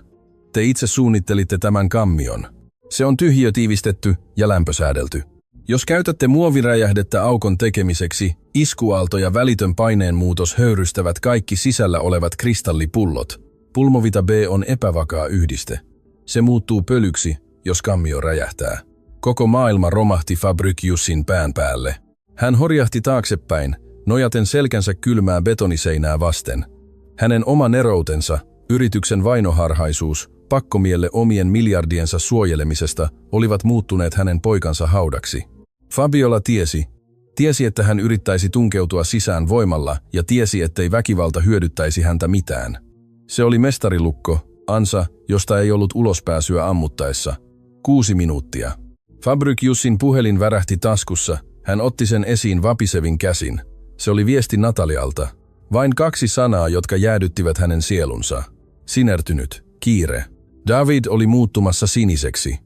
Te itse suunnittelitte tämän kammion. Se on tyhjiötiivistetty ja lämpösäädelty. Jos käytätte muoviräjähdettä aukon tekemiseksi, iskuaalto ja välitön paineenmuutos höyrystävät kaikki sisällä olevat kristallipullot. Pulmovita B on epävakaa yhdiste. Se muuttuu pölyksi, jos kammio räjähtää. Koko maailma romahti Fabriciusin pään päälle. Hän horjahti taaksepäin, nojaten selkänsä kylmää betoniseinää vasten. Hänen oma neroutensa, yrityksen vainoharhaisuus, pakkomielle omien miljardiensa suojelemisesta olivat muuttuneet hänen poikansa haudaksi. Fabiola tiesi, että hän yrittäisi tunkeutua sisään voimalla ja tiesi, ettei väkivalta hyödyttäisi häntä mitään. Se oli mestarilukko, ansa, josta ei ollut ulospääsyä ammuttaessa. 6 minuuttia. Fabriciusin puhelin värähti taskussa, hän otti sen esiin vapisevin käsin. Se oli viesti Natalialta. Vain 2 sanaa, jotka jäädyttivät hänen sielunsa. Sinertynyt, kiire. David oli muuttumassa siniseksi.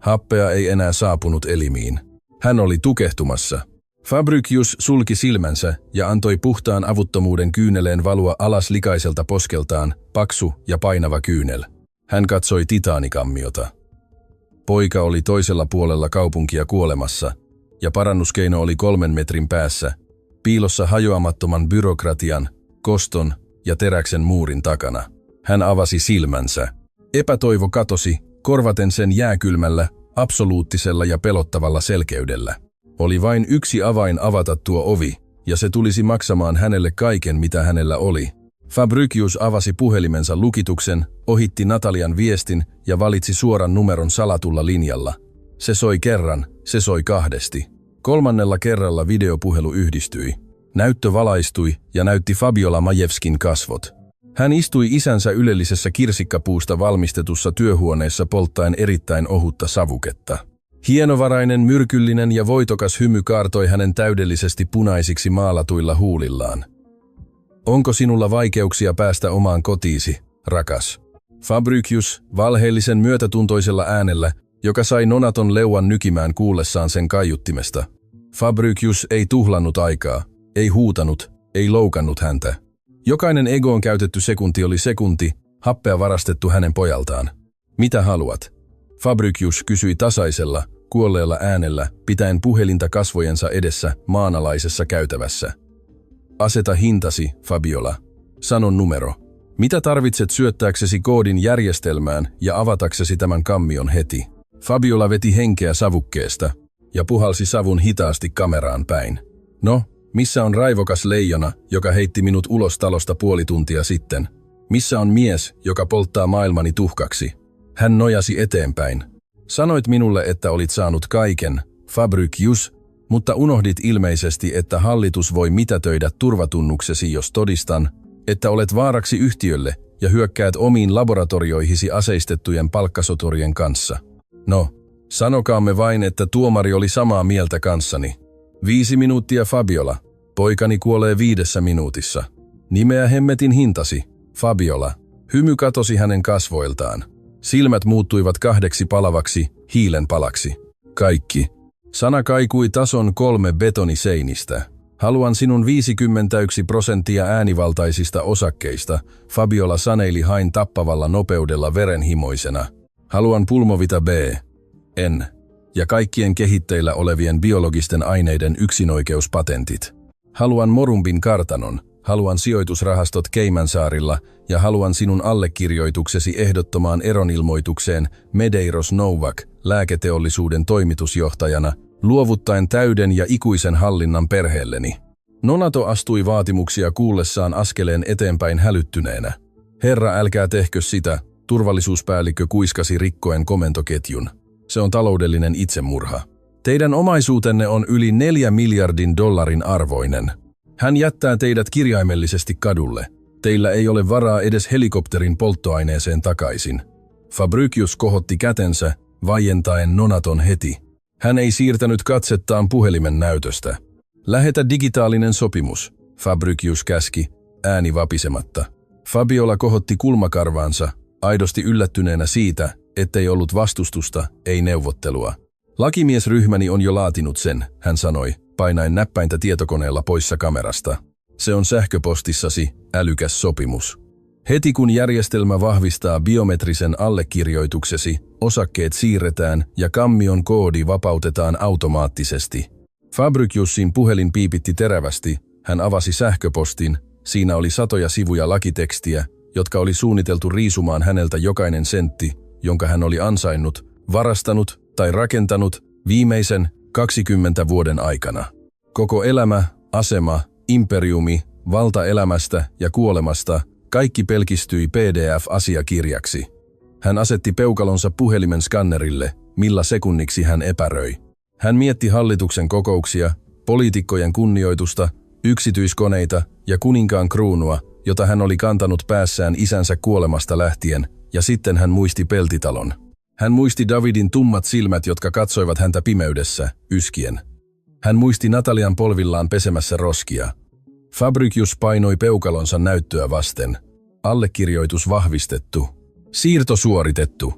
Happea ei enää saapunut elimiin. Hän oli tukehtumassa. Fabricius sulki silmänsä ja antoi puhtaan avuttomuuden kyyneleen valua alas likaiselta poskeltaan, paksu ja painava kyynel. Hän katsoi titaanikammiota. Poika oli toisella puolella kaupunkia kuolemassa, ja parannuskeino oli 3 metrin päässä, piilossa hajoamattoman byrokratian, koston ja teräksen muurin takana. Hän avasi silmänsä. Epätoivo katosi, korvaten sen jääkylmällä, absoluuttisella ja pelottavalla selkeydellä. Oli vain yksi avain avata tuo ovi, ja se tulisi maksamaan hänelle kaiken, mitä hänellä oli. Fabricius avasi puhelimensa lukituksen, ohitti Natalian viestin ja valitsi suoran numeron salatulla linjalla. Se soi kerran, se soi kahdesti. 3. kerralla videopuhelu yhdistyi. Näyttö valaistui ja näytti Fabiola Majewskin kasvot. Hän istui isänsä ylellisessä kirsikkapuusta valmistetussa työhuoneessa polttaen erittäin ohutta savuketta. Hienovarainen, myrkyllinen ja voitokas hymy kaartoi hänen täydellisesti punaisiksi maalatuilla huulillaan. Onko sinulla vaikeuksia päästä omaan kotiisi, rakas? Fabricius, valheellisen myötätuntoisella äänellä, joka sai Nonaton leuan nykimään kuullessaan sen kaiuttimesta. Fabricius ei tuhlannut aikaa, ei huutanut, ei loukannut häntä. Jokainen egoon käytetty sekunti oli sekunti, happea varastettu hänen pojaltaan. Mitä haluat? Fabricius kysyi tasaisella, kuolleella äänellä, pitäen puhelinta kasvojensa edessä maanalaisessa käytävässä. Aseta hintasi, Fabiola. Sano numero. Mitä tarvitset syöttääksesi koodin järjestelmään ja avataksesi tämän kammion heti? Fabiola veti henkeä savukkeesta ja puhalsi savun hitaasti kameraan päin. No, missä on raivokas leijona, joka heitti minut ulos talosta puoli tuntia sitten? Missä on mies, joka polttaa maailmani tuhkaksi? Hän nojasi eteenpäin. Sanoit minulle, että olit saanut kaiken, Fabricius, mutta unohdit ilmeisesti, että hallitus voi mitätöidä turvatunnuksesi, jos todistan, että olet vaaraksi yhtiölle ja hyökkäät omiin laboratorioihisi aseistettujen palkkasoturien kanssa. No, sanokaamme vain, että tuomari oli samaa mieltä kanssani. 5 minuuttia, Fabiola. Poikani kuolee 5 minuutissa. Nimeä hemmetin hintasi, Fabiola. Hymy katosi hänen kasvoiltaan. Silmät muuttuivat 2 palavaksi, hiilen palaksi. Kaikki. Sana kaikui tason 3 betoniseinistä. Haluan sinun 51% äänivaltaisista osakkeista, Fabiola saneili hain tappavalla nopeudella verenhimoisena. Haluan pulmovita B. N. Ja kaikkien kehitteillä olevien biologisten aineiden yksinoikeuspatentit. Haluan Morumbin kartanon, haluan sijoitusrahastot Caymansaarilla ja haluan sinun allekirjoituksesi ehdottomaan eronilmoitukseen Medeiros Novak lääketeollisuuden toimitusjohtajana, luovuttaen täyden ja ikuisen hallinnan perheelleni. Nonato astui vaatimuksia kuullessaan askeleen eteenpäin hälyttyneenä. Herra, älkää tehkö sitä, turvallisuuspäällikkö kuiskasi rikkoen komentoketjun. Se on taloudellinen itsemurha. Teidän omaisuutenne on yli 4 miljardin dollarin arvoinen. Hän jättää teidät kirjaimellisesti kadulle. Teillä ei ole varaa edes helikopterin polttoaineeseen takaisin. Fabricius kohotti kätensä, vaientaen Nonaton heti. Hän ei siirtänyt katsettaan puhelimen näytöstä. Lähetä digitaalinen sopimus, Fabricius käski, ääni vapisematta. Fabiola kohotti kulmakarvaansa, aidosti yllättyneenä siitä, ettei ollut vastustusta, ei neuvottelua. Lakimiesryhmäni on jo laatinut sen, hän sanoi, painaen näppäintä tietokoneella poissa kamerasta. Se on sähköpostissasi, älykäs sopimus. Heti kun järjestelmä vahvistaa biometrisen allekirjoituksesi, osakkeet siirretään ja kammion koodi vapautetaan automaattisesti. Fabriciusin puhelin piipitti terävästi, hän avasi sähköpostin, siinä oli satoja sivuja lakitekstiä, jotka oli suunniteltu riisumaan häneltä jokainen sentti, jonka hän oli ansainnut, varastanut tai rakentanut viimeisen 20 vuoden aikana. Koko elämä, asema, imperiumi, valta elämästä ja kuolemasta, kaikki pelkistyi PDF-asiakirjaksi. Hän asetti peukalonsa puhelimen skannerille, millä sekunniksi hän epäröi. Hän mietti hallituksen kokouksia, poliitikkojen kunnioitusta, yksityiskoneita ja kuninkaan kruunua, jota hän oli kantanut päässään isänsä kuolemasta lähtien, ja sitten hän muisti peltitalon. Hän muisti Davidin tummat silmät, jotka katsoivat häntä pimeydessä, yskien. Hän muisti Natalian polvillaan pesemässä roskia. Fabricius painoi peukalonsa näyttöä vasten. Allekirjoitus vahvistettu. Siirto suoritettu.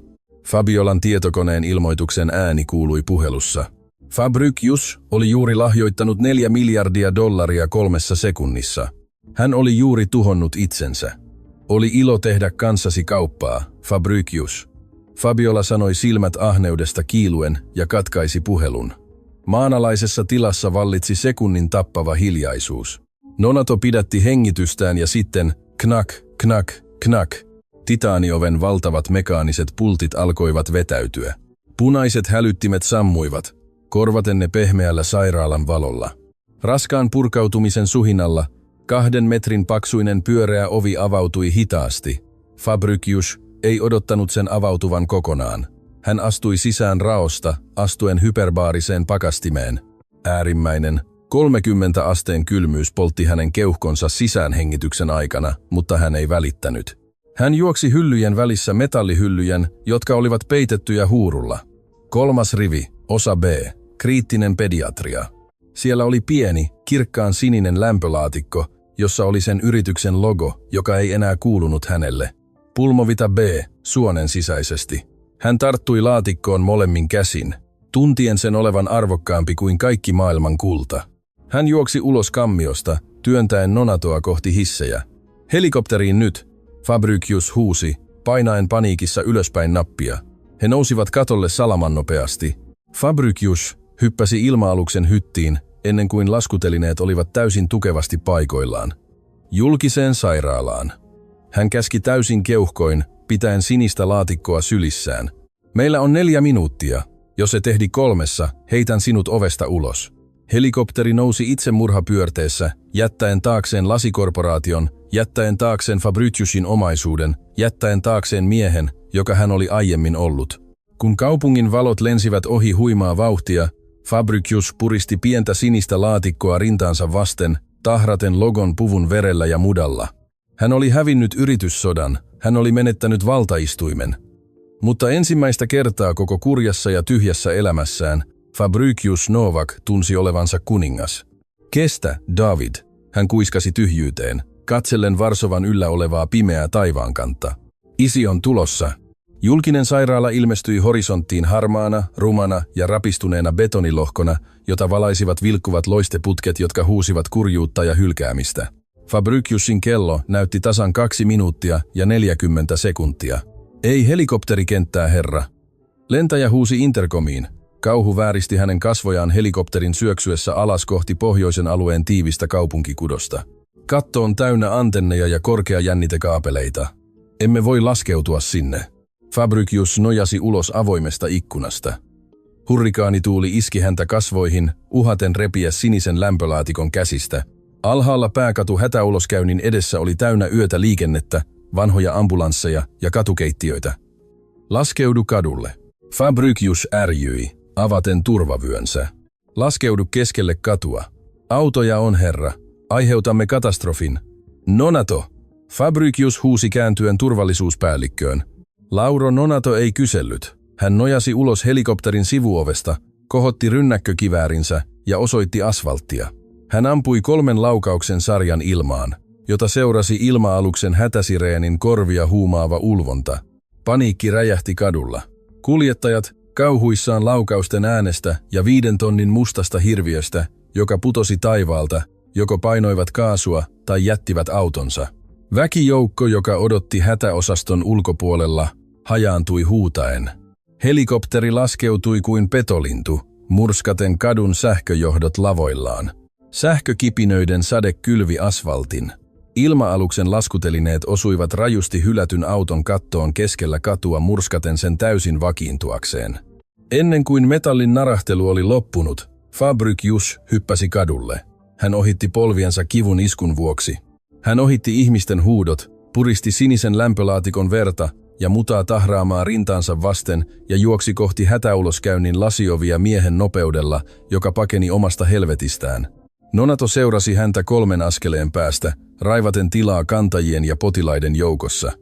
Fabiolan tietokoneen ilmoituksen ääni kuului puhelussa. Fabricius oli juuri lahjoittanut 4 miljardia dollaria 3 sekunnissa. Hän oli juuri tuhonnut itsensä. Oli ilo tehdä kanssasi kauppaa, Fabricius. Fabiola sanoi silmät ahneudesta kiiluen ja katkaisi puhelun. Maanalaisessa tilassa vallitsi sekunnin tappava hiljaisuus. Nonato pidätti hengitystään ja sitten knak, knak, knak. Titaanioven valtavat mekaaniset pultit alkoivat vetäytyä. Punaiset hälyttimet sammuivat, korvaten ne pehmeällä sairaalan valolla. Raskaan purkautumisen suhinalla 2 metrin paksuinen pyöreä ovi avautui hitaasti. Fabricius ei odottanut sen avautuvan kokonaan. Hän astui sisään raosta, astuen hyperbaariseen pakastimeen. Äärimmäinen, 30 asteen kylmyys poltti hänen keuhkonsa sisäänhengityksen aikana, mutta hän ei välittänyt. Hän juoksi hyllyjen välissä metallihyllyjen, jotka olivat peitettyjä huurulla. 3. rivi, osa B, kriittinen pediatria. Siellä oli pieni, kirkkaan sininen lämpölaatikko, jossa oli sen yrityksen logo, joka ei enää kuulunut hänelle. Pulmovita B, suonen sisäisesti. Hän tarttui laatikkoon molemmin käsin, tuntien sen olevan arvokkaampi kuin kaikki maailman kulta. Hän juoksi ulos kammiosta, työntäen Nonatoa kohti hissejä. Helikopteriin nyt, Fabricius huusi, painaen paniikissa ylöspäin nappia. He nousivat katolle salamannopeasti. Fabricius hyppäsi ilma-aluksen hyttiin, ennen kuin laskutelineet olivat täysin tukevasti paikoillaan. Julkiseen sairaalaan. Hän käski täysin keuhkoin, pitäen sinistä laatikkoa sylissään. Meillä on 4 minuuttia. Jos et ehdi 3, heitän sinut ovesta ulos. Helikopteri nousi itsemurhapyörteessä, jättäen taakseen lasikorporaation, jättäen taakseen Fabriciusin omaisuuden, jättäen taakseen miehen, joka hän oli aiemmin ollut. Kun kaupungin valot lensivät ohi huimaa vauhtia, Fabricius puristi pientä sinistä laatikkoa rintaansa vasten, tahraten logon puvun verellä ja mudalla. Hän oli hävinnyt yrityssodan, hän oli menettänyt valtaistuimen. Mutta ensimmäistä kertaa koko kurjassa ja tyhjässä elämässään Fabricius Novak tunsi olevansa kuningas. Kestä, David, hän kuiskasi tyhjyyteen, katsellen Varsovan yllä olevaa pimeää taivaankantta. Isi on tulossa. Julkinen sairaala ilmestyi horisonttiin harmaana, rumana ja rapistuneena betonilohkona, jota valaisivat vilkkuvat loisteputket, jotka huusivat kurjuutta ja hylkäämistä. Fabriciusin kello näytti tasan 2 minuuttia ja 40 sekuntia. Ei helikopterikenttää, herra. Lentäjä huusi interkomiin. Kauhu vääristi hänen kasvojaan helikopterin syöksyessä alas kohti pohjoisen alueen tiivistä kaupunkikudosta. Katto on täynnä antenneja ja korkeajännitekaapeleita. Emme voi laskeutua sinne. Fabricius nojasi ulos avoimesta ikkunasta. Hurrikaanituuli iski häntä kasvoihin, uhaten repiä sinisen lämpölaatikon käsistä. Alhaalla pääkatu hätäuloskäynnin edessä oli täynnä yötä liikennettä, vanhoja ambulansseja ja katukeittiöitä. Laskeudu kadulle. Fabricius ärjyi, avaten turvavyönsä. Laskeudu keskelle katua. Autoja on, herra. Aiheutamme katastrofin. Nonato! Fabricius huusi kääntyen turvallisuuspäällikköön. Lauro Nonato ei kysellyt. Hän nojasi ulos helikopterin sivuovesta, kohotti rynnäkkökiväärinsä ja osoitti asfalttia. Hän ampui 3 laukauksen sarjan ilmaan, jota seurasi ilma-aluksen hätäsireenin korvia huumaava ulvonta. Paniikki räjähti kadulla. Kuljettajat, kauhuissaan laukausten äänestä ja 5 tonnin mustasta hirviöstä, joka putosi taivaalta, joko painoivat kaasua tai jättivät autonsa. Väkijoukko, joka odotti hätäosaston ulkopuolella, hajaantui huutaen. Helikopteri laskeutui kuin petolintu, murskaten kadun sähköjohdot lavoillaan. Sähkökipinöiden sade kylvi asfaltin. Ilma-aluksen laskutelineet osuivat rajusti hylätyn auton kattoon keskellä katua murskaten sen täysin vakiintuakseen. Ennen kuin metallin narahtelu oli loppunut, Fabricius hyppäsi kadulle. Hän ohitti polviensa kivun iskun vuoksi. Hän ohitti ihmisten huudot, puristi sinisen lämpölaatikon verta ja mutaa tahraamaa rintaansa vasten ja juoksi kohti hätäuloskäynnin lasiovia miehen nopeudella, joka pakeni omasta helvetistään. Nonato seurasi häntä 3 askeleen päästä, raivaten tilaa kantajien ja potilaiden joukossa.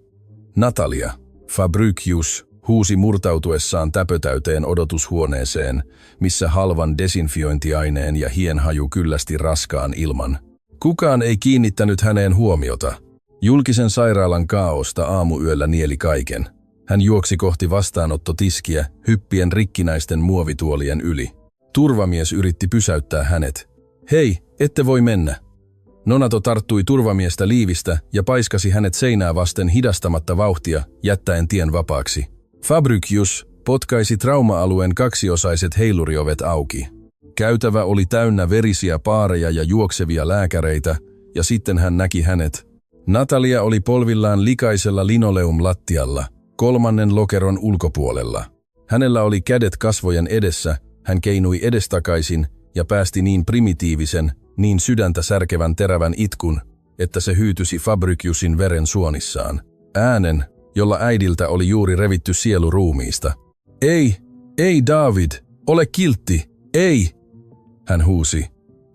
Natalia, Fabricius huusi murtautuessaan täpötäyteen odotushuoneeseen, missä halvan desinfiointiaineen ja hienhaju kyllästi raskaan ilman. Kukaan ei kiinnittänyt häneen huomiota. Julkisen sairaalan kaaosta aamuyöllä nieli kaiken. Hän juoksi kohti vastaanottotiskiä, hyppien rikkinäisten muovituolien yli. Turvamies yritti pysäyttää hänet. Hei, ette voi mennä. Nonato tarttui turvamiestä liivistä ja paiskasi hänet seinää vasten hidastamatta vauhtia, jättäen tien vapaaksi. Fabricius potkaisi trauma-alueen kaksiosaiset heiluriovet auki. Käytävä oli täynnä verisiä paareja ja juoksevia lääkäreitä, ja sitten hän näki hänet. Natalia oli polvillaan likaisella linoleumlattialla, kolmannen lokeron ulkopuolella. Hänellä oli kädet kasvojen edessä, hän keinui edestakaisin ja päästi niin primitiivisen, niin sydäntä särkevän terävän itkun, että se hyytysi Fabriciusin veren suonissaan. Äänen, jolla äidiltä oli juuri revitty sielu ruumiista. Ei David, ole kiltti, ei! Hän huusi,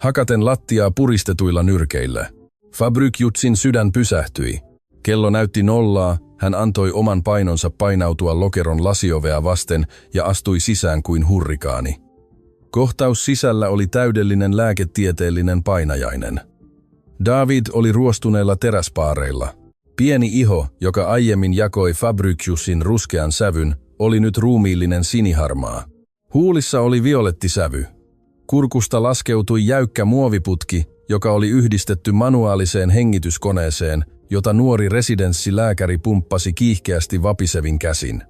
hakaten lattiaa puristetuilla nyrkeillä. Fabriciusin sydän pysähtyi. Kello näytti nollaa, hän antoi oman painonsa painautua lokeron lasiovea vasten ja astui sisään kuin hurrikaani. Kohtaus sisällä oli täydellinen lääketieteellinen painajainen. David oli ruostuneilla teräspaareilla. Pieni iho, joka aiemmin jakoi Fabriciusin ruskean sävyn, oli nyt ruumiillinen siniharmaa. Huulissa oli violettisävy. Kurkusta laskeutui jäykkä muoviputki, joka oli yhdistetty manuaaliseen hengityskoneeseen, jota nuori residenssilääkäri pumppasi kiihkeästi vapisevin käsin.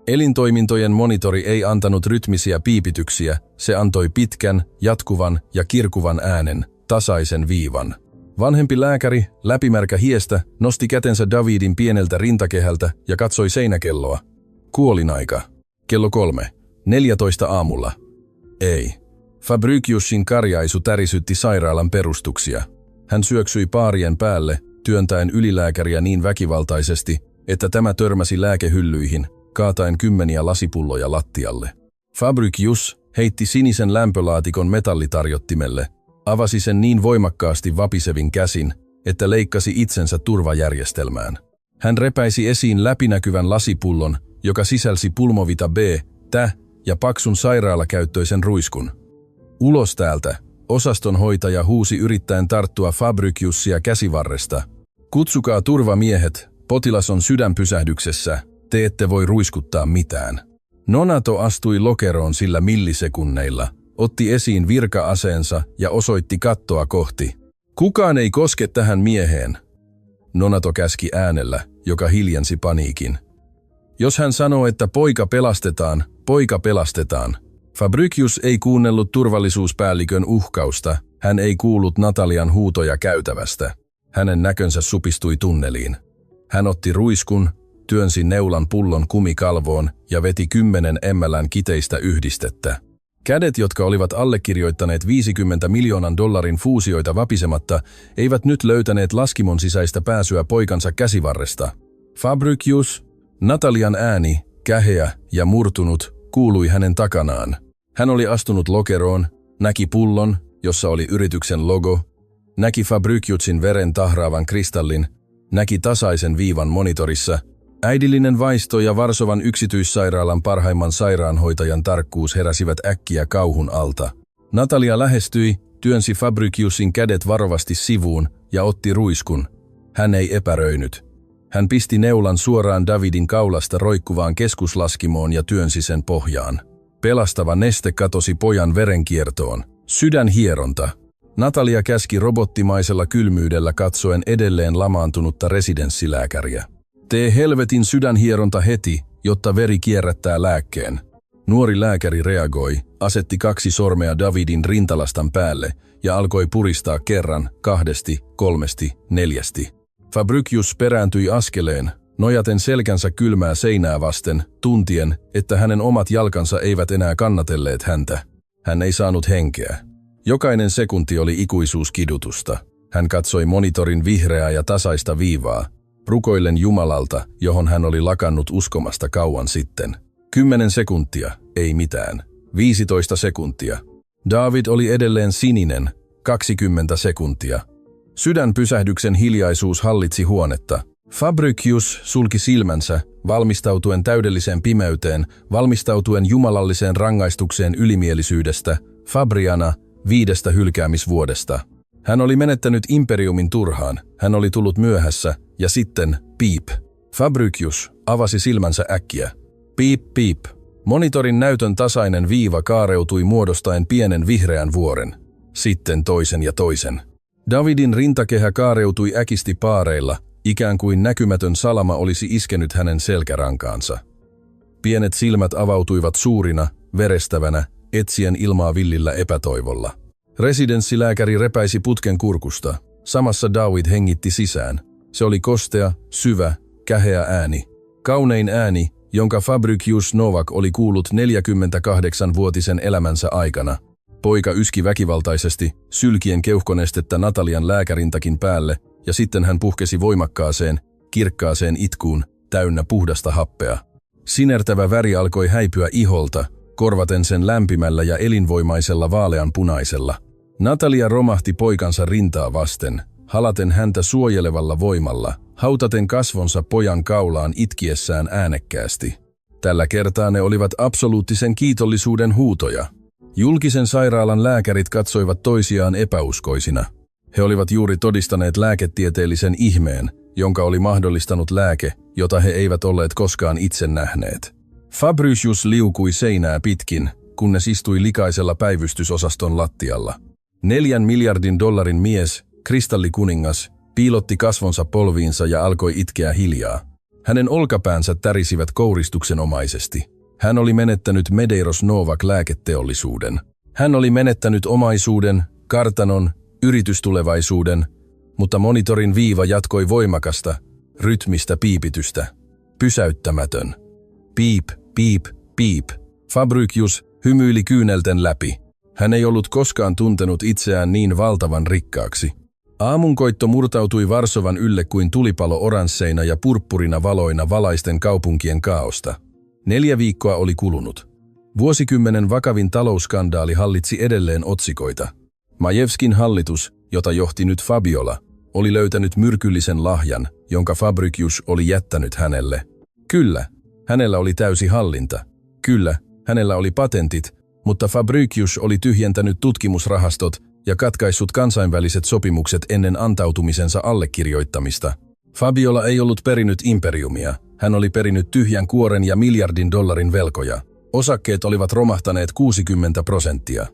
Elintoimintojen monitori ei antanut rytmisiä piipityksiä, se antoi pitkän, jatkuvan ja kirkuvan äänen, tasaisen viivan. Vanhempi lääkäri, läpimärkä hiestä, nosti kätensä Davidin pieneltä rintakehältä ja katsoi seinäkelloa. Kuolinaika. Kello 3:14 aamulla. Ei. Fabriciusin karjaisu tärisytti sairaalan perustuksia. Hän syöksyi paarien päälle, työntäen ylilääkäriä niin väkivaltaisesti, että tämä törmäsi lääkehyllyihin, kaataen kymmeniä lasipulloja lattialle. Fabricius heitti sinisen lämpölaatikon metallitarjottimelle, avasi sen niin voimakkaasti vapisevin käsin, että leikkasi itsensä turvajärjestelmään. Hän repäisi esiin läpinäkyvän lasipullon, joka sisälsi pulmovita B, tä ja paksun sairaalakäyttöisen ruiskun. Ulos täältä, osastonhoitaja huusi yrittäen tarttua Fabriciusia käsivarresta. Kutsukaa turvamiehet, potilas on sydänpysähdyksessä, te ette voi ruiskuttaa mitään. Nonato astui lokeroon sillä millisekunneilla, otti esiin virka-aseensa ja osoitti kattoa kohti. Kukaan ei koske tähän mieheen. Nonato käski äänellä, joka hiljensi paniikin. Jos hän sanoo, että poika pelastetaan, poika pelastetaan. Fabricius ei kuunnellut turvallisuuspäällikön uhkausta, hän ei kuullut Natalian huutoja käytävästä. Hänen näkönsä supistui tunneliin. Hän otti ruiskun, työnsi neulan pullon kumikalvoon ja veti 10 ml:n kiteistä yhdistettä. Kädet, jotka olivat allekirjoittaneet $50 miljoonan fuusioita vapisematta, eivät nyt löytäneet laskimon sisäistä pääsyä poikansa käsivarresta. Fabricius, Natalian ääni, käheä ja murtunut, kuului hänen takanaan. Hän oli astunut lokeroon, näki pullon, jossa oli yrityksen logo, näki Fabriciusin veren tahraavan kristallin, näki tasaisen viivan monitorissa. Äidillinen vaisto ja Varsovan yksityissairaalan parhaimman sairaanhoitajan tarkkuus heräsivät äkkiä kauhun alta. Natalia lähestyi, työnsi Fabriciusin kädet varovasti sivuun ja otti ruiskun. Hän ei epäröinyt. Hän pisti neulan suoraan Davidin kaulasta roikkuvaan keskuslaskimoon ja työnsi sen pohjaan. Pelastava neste katosi pojan verenkiertoon. Sydänhieronta. Natalia käski robottimaisella kylmyydellä katsoen edelleen lamaantunutta residenssilääkäriä. Tee helvetin sydänhieronta heti, jotta veri kierrättää lääkkeen. Nuori lääkäri reagoi, asetti 2 sormea Davidin rintalastan päälle ja alkoi puristaa kerran, 2, 3, 4. Fabricius perääntyi askeleen, nojaten selkänsä kylmää seinää vasten, tuntien, että hänen omat jalkansa eivät enää kannatelleet häntä. Hän ei saanut henkeä. Jokainen sekunti oli ikuisuuskidutusta. Hän katsoi monitorin vihreää ja tasaista viivaa, rukoillen Jumalalta, johon hän oli lakannut uskomasta kauan sitten. 10 sekuntia, ei mitään. 15 sekuntia. David oli edelleen sininen, 20 sekuntia. Sydänpysähdyksen hiljaisuus hallitsi huonetta. Fabricius sulki silmänsä, valmistautuen täydelliseen pimeyteen, valmistautuen jumalalliseen rangaistukseen ylimielisyydestä, Fabriana, 5 hylkäämisvuodesta. Hän oli menettänyt imperiumin turhaan, hän oli tullut myöhässä, ja sitten, piip. Fabricius avasi silmänsä äkkiä. Piip, piip. Monitorin näytön tasainen viiva kaareutui muodostaen pienen vihreän vuoren. Sitten toisen ja toisen. Davidin rintakehä kaareutui äkisti paareilla, ikään kuin näkymätön salama olisi iskenyt hänen selkärankaansa. Pienet silmät avautuivat suurina, verestävänä, etsien ilmaa villillä epätoivolla. Residenssilääkäri repäisi putken kurkusta. Samassa David hengitti sisään. Se oli kostea, syvä, käheä ääni. Kaunein ääni, jonka Fabricius Novak oli kuullut 48-vuotisen elämänsä aikana. Poika yski väkivaltaisesti, sylkien keuhkonestettä Natalian lääkärintakin päälle, ja sitten hän puhkesi voimakkaaseen, kirkkaaseen itkuun, täynnä puhdasta happea. Sinertävä väri alkoi häipyä iholta, korvaten sen lämpimällä ja elinvoimaisella vaaleanpunaisella. Natalia romahti poikansa rintaa vasten, halaten häntä suojelevalla voimalla, hautaten kasvonsa pojan kaulaan itkiessään äänekkäästi. Tällä kertaa ne olivat absoluuttisen kiitollisuuden huutoja. Julkisen sairaalan lääkärit katsoivat toisiaan epäuskoisina. He olivat juuri todistaneet lääketieteellisen ihmeen, jonka oli mahdollistanut lääke, jota he eivät olleet koskaan itse nähneet. Fabricius liukui seinää pitkin, kunnes istui likaisella päivystysosaston lattialla. 4 miljardin dollarin mies, kristallikuningas, piilotti kasvonsa polviinsa ja alkoi itkeä hiljaa. Hänen olkapäänsä tärisivät kouristuksenomaisesti. Hän oli menettänyt Medeiros Novak lääketeollisuuden. Hän oli menettänyt omaisuuden, kartanon, yritystulevaisuuden, mutta monitorin viiva jatkoi voimakasta, rytmistä piipitystä. Pysäyttämätön. Piip, piip, piip. Fabricius hymyili kyynelten läpi. Hän ei ollut koskaan tuntenut itseään niin valtavan rikkaaksi. Aamunkoitto murtautui Varsovan ylle kuin tulipalo oransseina ja purppurina valoina valaisten kaupunkien kaaosta. 4 viikkoa oli kulunut. Vuosikymmenen vakavin talousskandaali hallitsi edelleen otsikoita. Majewskin hallitus, jota johti nyt Fabiola, oli löytänyt myrkyllisen lahjan, jonka Fabricius oli jättänyt hänelle. Kyllä, hänellä oli täysi hallinta. Kyllä, hänellä oli patentit, mutta Fabricius oli tyhjentänyt tutkimusrahastot ja katkaissut kansainväliset sopimukset ennen antautumisensa allekirjoittamista. Fabiola ei ollut perinyt imperiumia. Hän oli perinyt tyhjän kuoren ja miljardin dollarin velkoja. Osakkeet olivat romahtaneet 60%.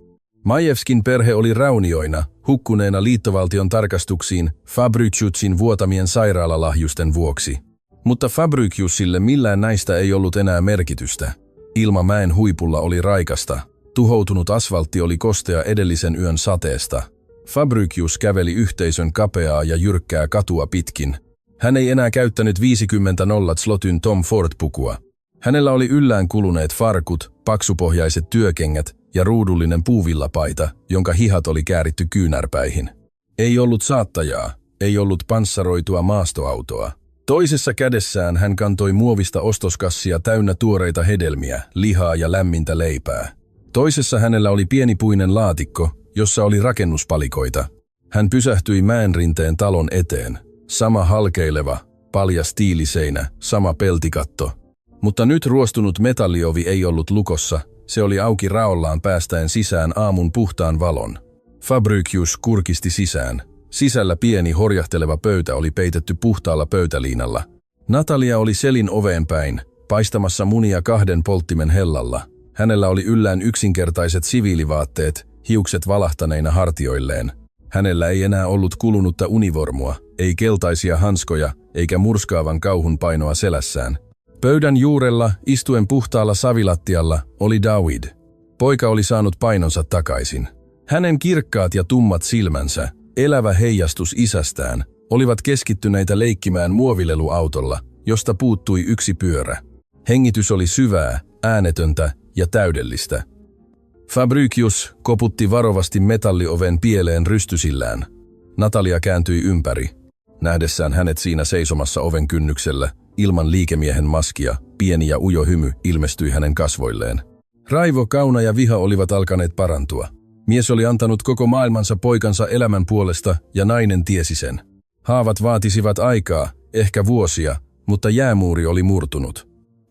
Majewskin perhe oli raunioina, hukkuneena liittovaltion tarkastuksiin Fabriciusin vuotamien sairaalalahjusten vuoksi. Mutta Fabriciusille millään näistä ei ollut enää merkitystä. Ilma mäen huipulla oli raikasta. Tuhoutunut asfaltti oli kostea edellisen yön sateesta. Fabricius käveli yhteisön kapeaa ja jyrkkää katua pitkin. Hän ei enää käyttänyt 50 zlotyn Tom Ford-pukua. Hänellä oli yllään kuluneet farkut, paksupohjaiset työkengät ja ruudullinen puuvillapaita, jonka hihat oli kääritty kyynärpäihin. Ei ollut saattajaa, ei ollut panssaroitua maastoautoa. Toisessa kädessään hän kantoi muovista ostoskassia täynnä tuoreita hedelmiä, lihaa ja lämmintä leipää. Toisessa hänellä oli pienipuinen laatikko, jossa oli rakennuspalikoita. Hän pysähtyi mäenrinteen talon eteen. Sama halkeileva, paljas tiiliseinä, sama peltikatto. Mutta nyt ruostunut metalliovi ei ollut lukossa, se oli auki raollaan päästäen sisään aamun puhtaan valon. Fabricius kurkisti sisään. Sisällä pieni horjahteleva pöytä oli peitetty puhtaalla pöytäliinalla. Natalia oli selin oveen päin, paistamassa munia 2 polttimen hellalla. Hänellä oli yllään yksinkertaiset siviilivaatteet, hiukset valahtaneina hartioilleen. Hänellä ei enää ollut kulunutta univormua, ei keltaisia hanskoja, eikä murskaavan kauhun painoa selässään. Pöydän juurella, istuen puhtaalla savilattialla, oli David. Poika oli saanut painonsa takaisin. Hänen kirkkaat ja tummat silmänsä, elävä heijastus isästään, olivat keskittyneitä leikkimään muovileluautolla, josta puuttui yksi pyörä. Hengitys oli syvää, äänetöntä ja täydellistä. Fabricius koputti varovasti metallioven pieleen rystysillään. Natalia kääntyi ympäri. Nähdessään hänet siinä seisomassa oven kynnyksellä, ilman liikemiehen maskia, pieni ja ujo hymy ilmestyi hänen kasvoilleen. Raivo, kauna ja viha olivat alkaneet parantua. Mies oli antanut koko maailmansa poikansa elämän puolesta ja nainen tiesi sen. Haavat vaatisivat aikaa, ehkä vuosia, mutta jäämuuri oli murtunut.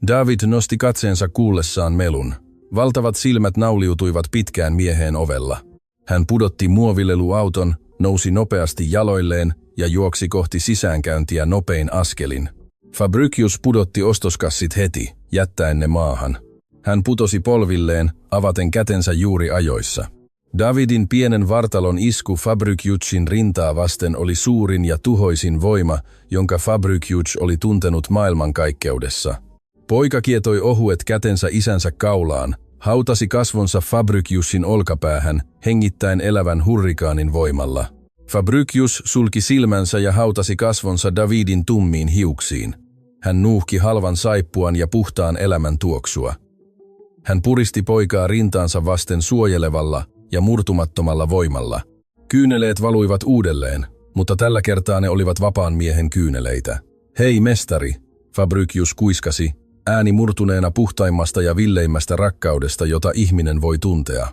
David nosti katseensa kuullessaan melun. Valtavat silmät nauliutuivat pitkään mieheen ovella. Hän pudotti muovileluauton, nousi nopeasti jaloilleen ja juoksi kohti sisäänkäyntiä nopein askelin. Fabricius pudotti ostoskassit heti, jättäen ne maahan. Hän putosi polvilleen, avaten kätensä juuri ajoissa. Davidin pienen vartalon isku Fabriciusin rintaa vasten oli suurin ja tuhoisin voima, jonka Fabricius oli tuntenut maailmankaikkeudessa. Poika kietoi ohuet kätensä isänsä kaulaan, hautasi kasvonsa Fabriciusin olkapäähän, hengittäen elävän hurrikaanin voimalla. Fabricius sulki silmänsä ja hautasi kasvonsa Davidin tummiin hiuksiin. Hän nuuhki halvan saippuan ja puhtaan elämän tuoksua. Hän puristi poikaa rintaansa vasten suojelevalla ja murtumattomalla voimalla. Kyyneleet valuivat uudelleen, mutta tällä kertaa ne olivat vapaan miehen kyyneleitä. Hei mestari, Fabricius kuiskasi, ääni murtuneena puhtaimmasta ja villeimmästä rakkaudesta, jota ihminen voi tuntea.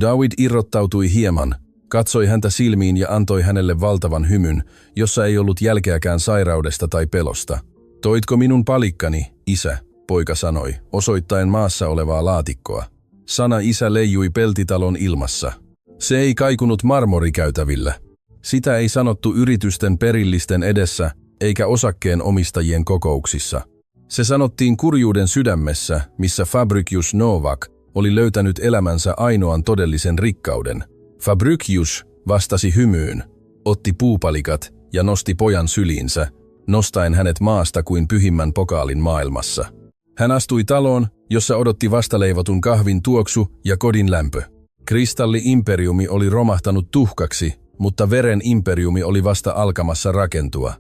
David irrottautui hieman, katsoi häntä silmiin ja antoi hänelle valtavan hymyn, jossa ei ollut jälkeäkään sairaudesta tai pelosta. Toitko minun palikkani, isä, poika sanoi, osoittaen maassa olevaa laatikkoa. Sana isä leijui peltitalon ilmassa. Se ei kaikunut marmorikäytävillä. Sitä ei sanottu yritysten perillisten edessä, eikä osakkeen omistajien kokouksissa. Se sanottiin kurjuuden sydämessä, missä Fabricius Novak oli löytänyt elämänsä ainoan todellisen rikkauden. Fabricius vastasi hymyyn, otti puupalikat ja nosti pojan syliinsä, nostaen hänet maasta kuin pyhimmän pokaalin maailmassa. Hän astui taloon, jossa odotti vastaleivotun kahvin tuoksu ja kodin lämpö. Kristalli-imperiumi oli romahtanut tuhkaksi, mutta veren imperiumi oli vasta alkamassa rakentua.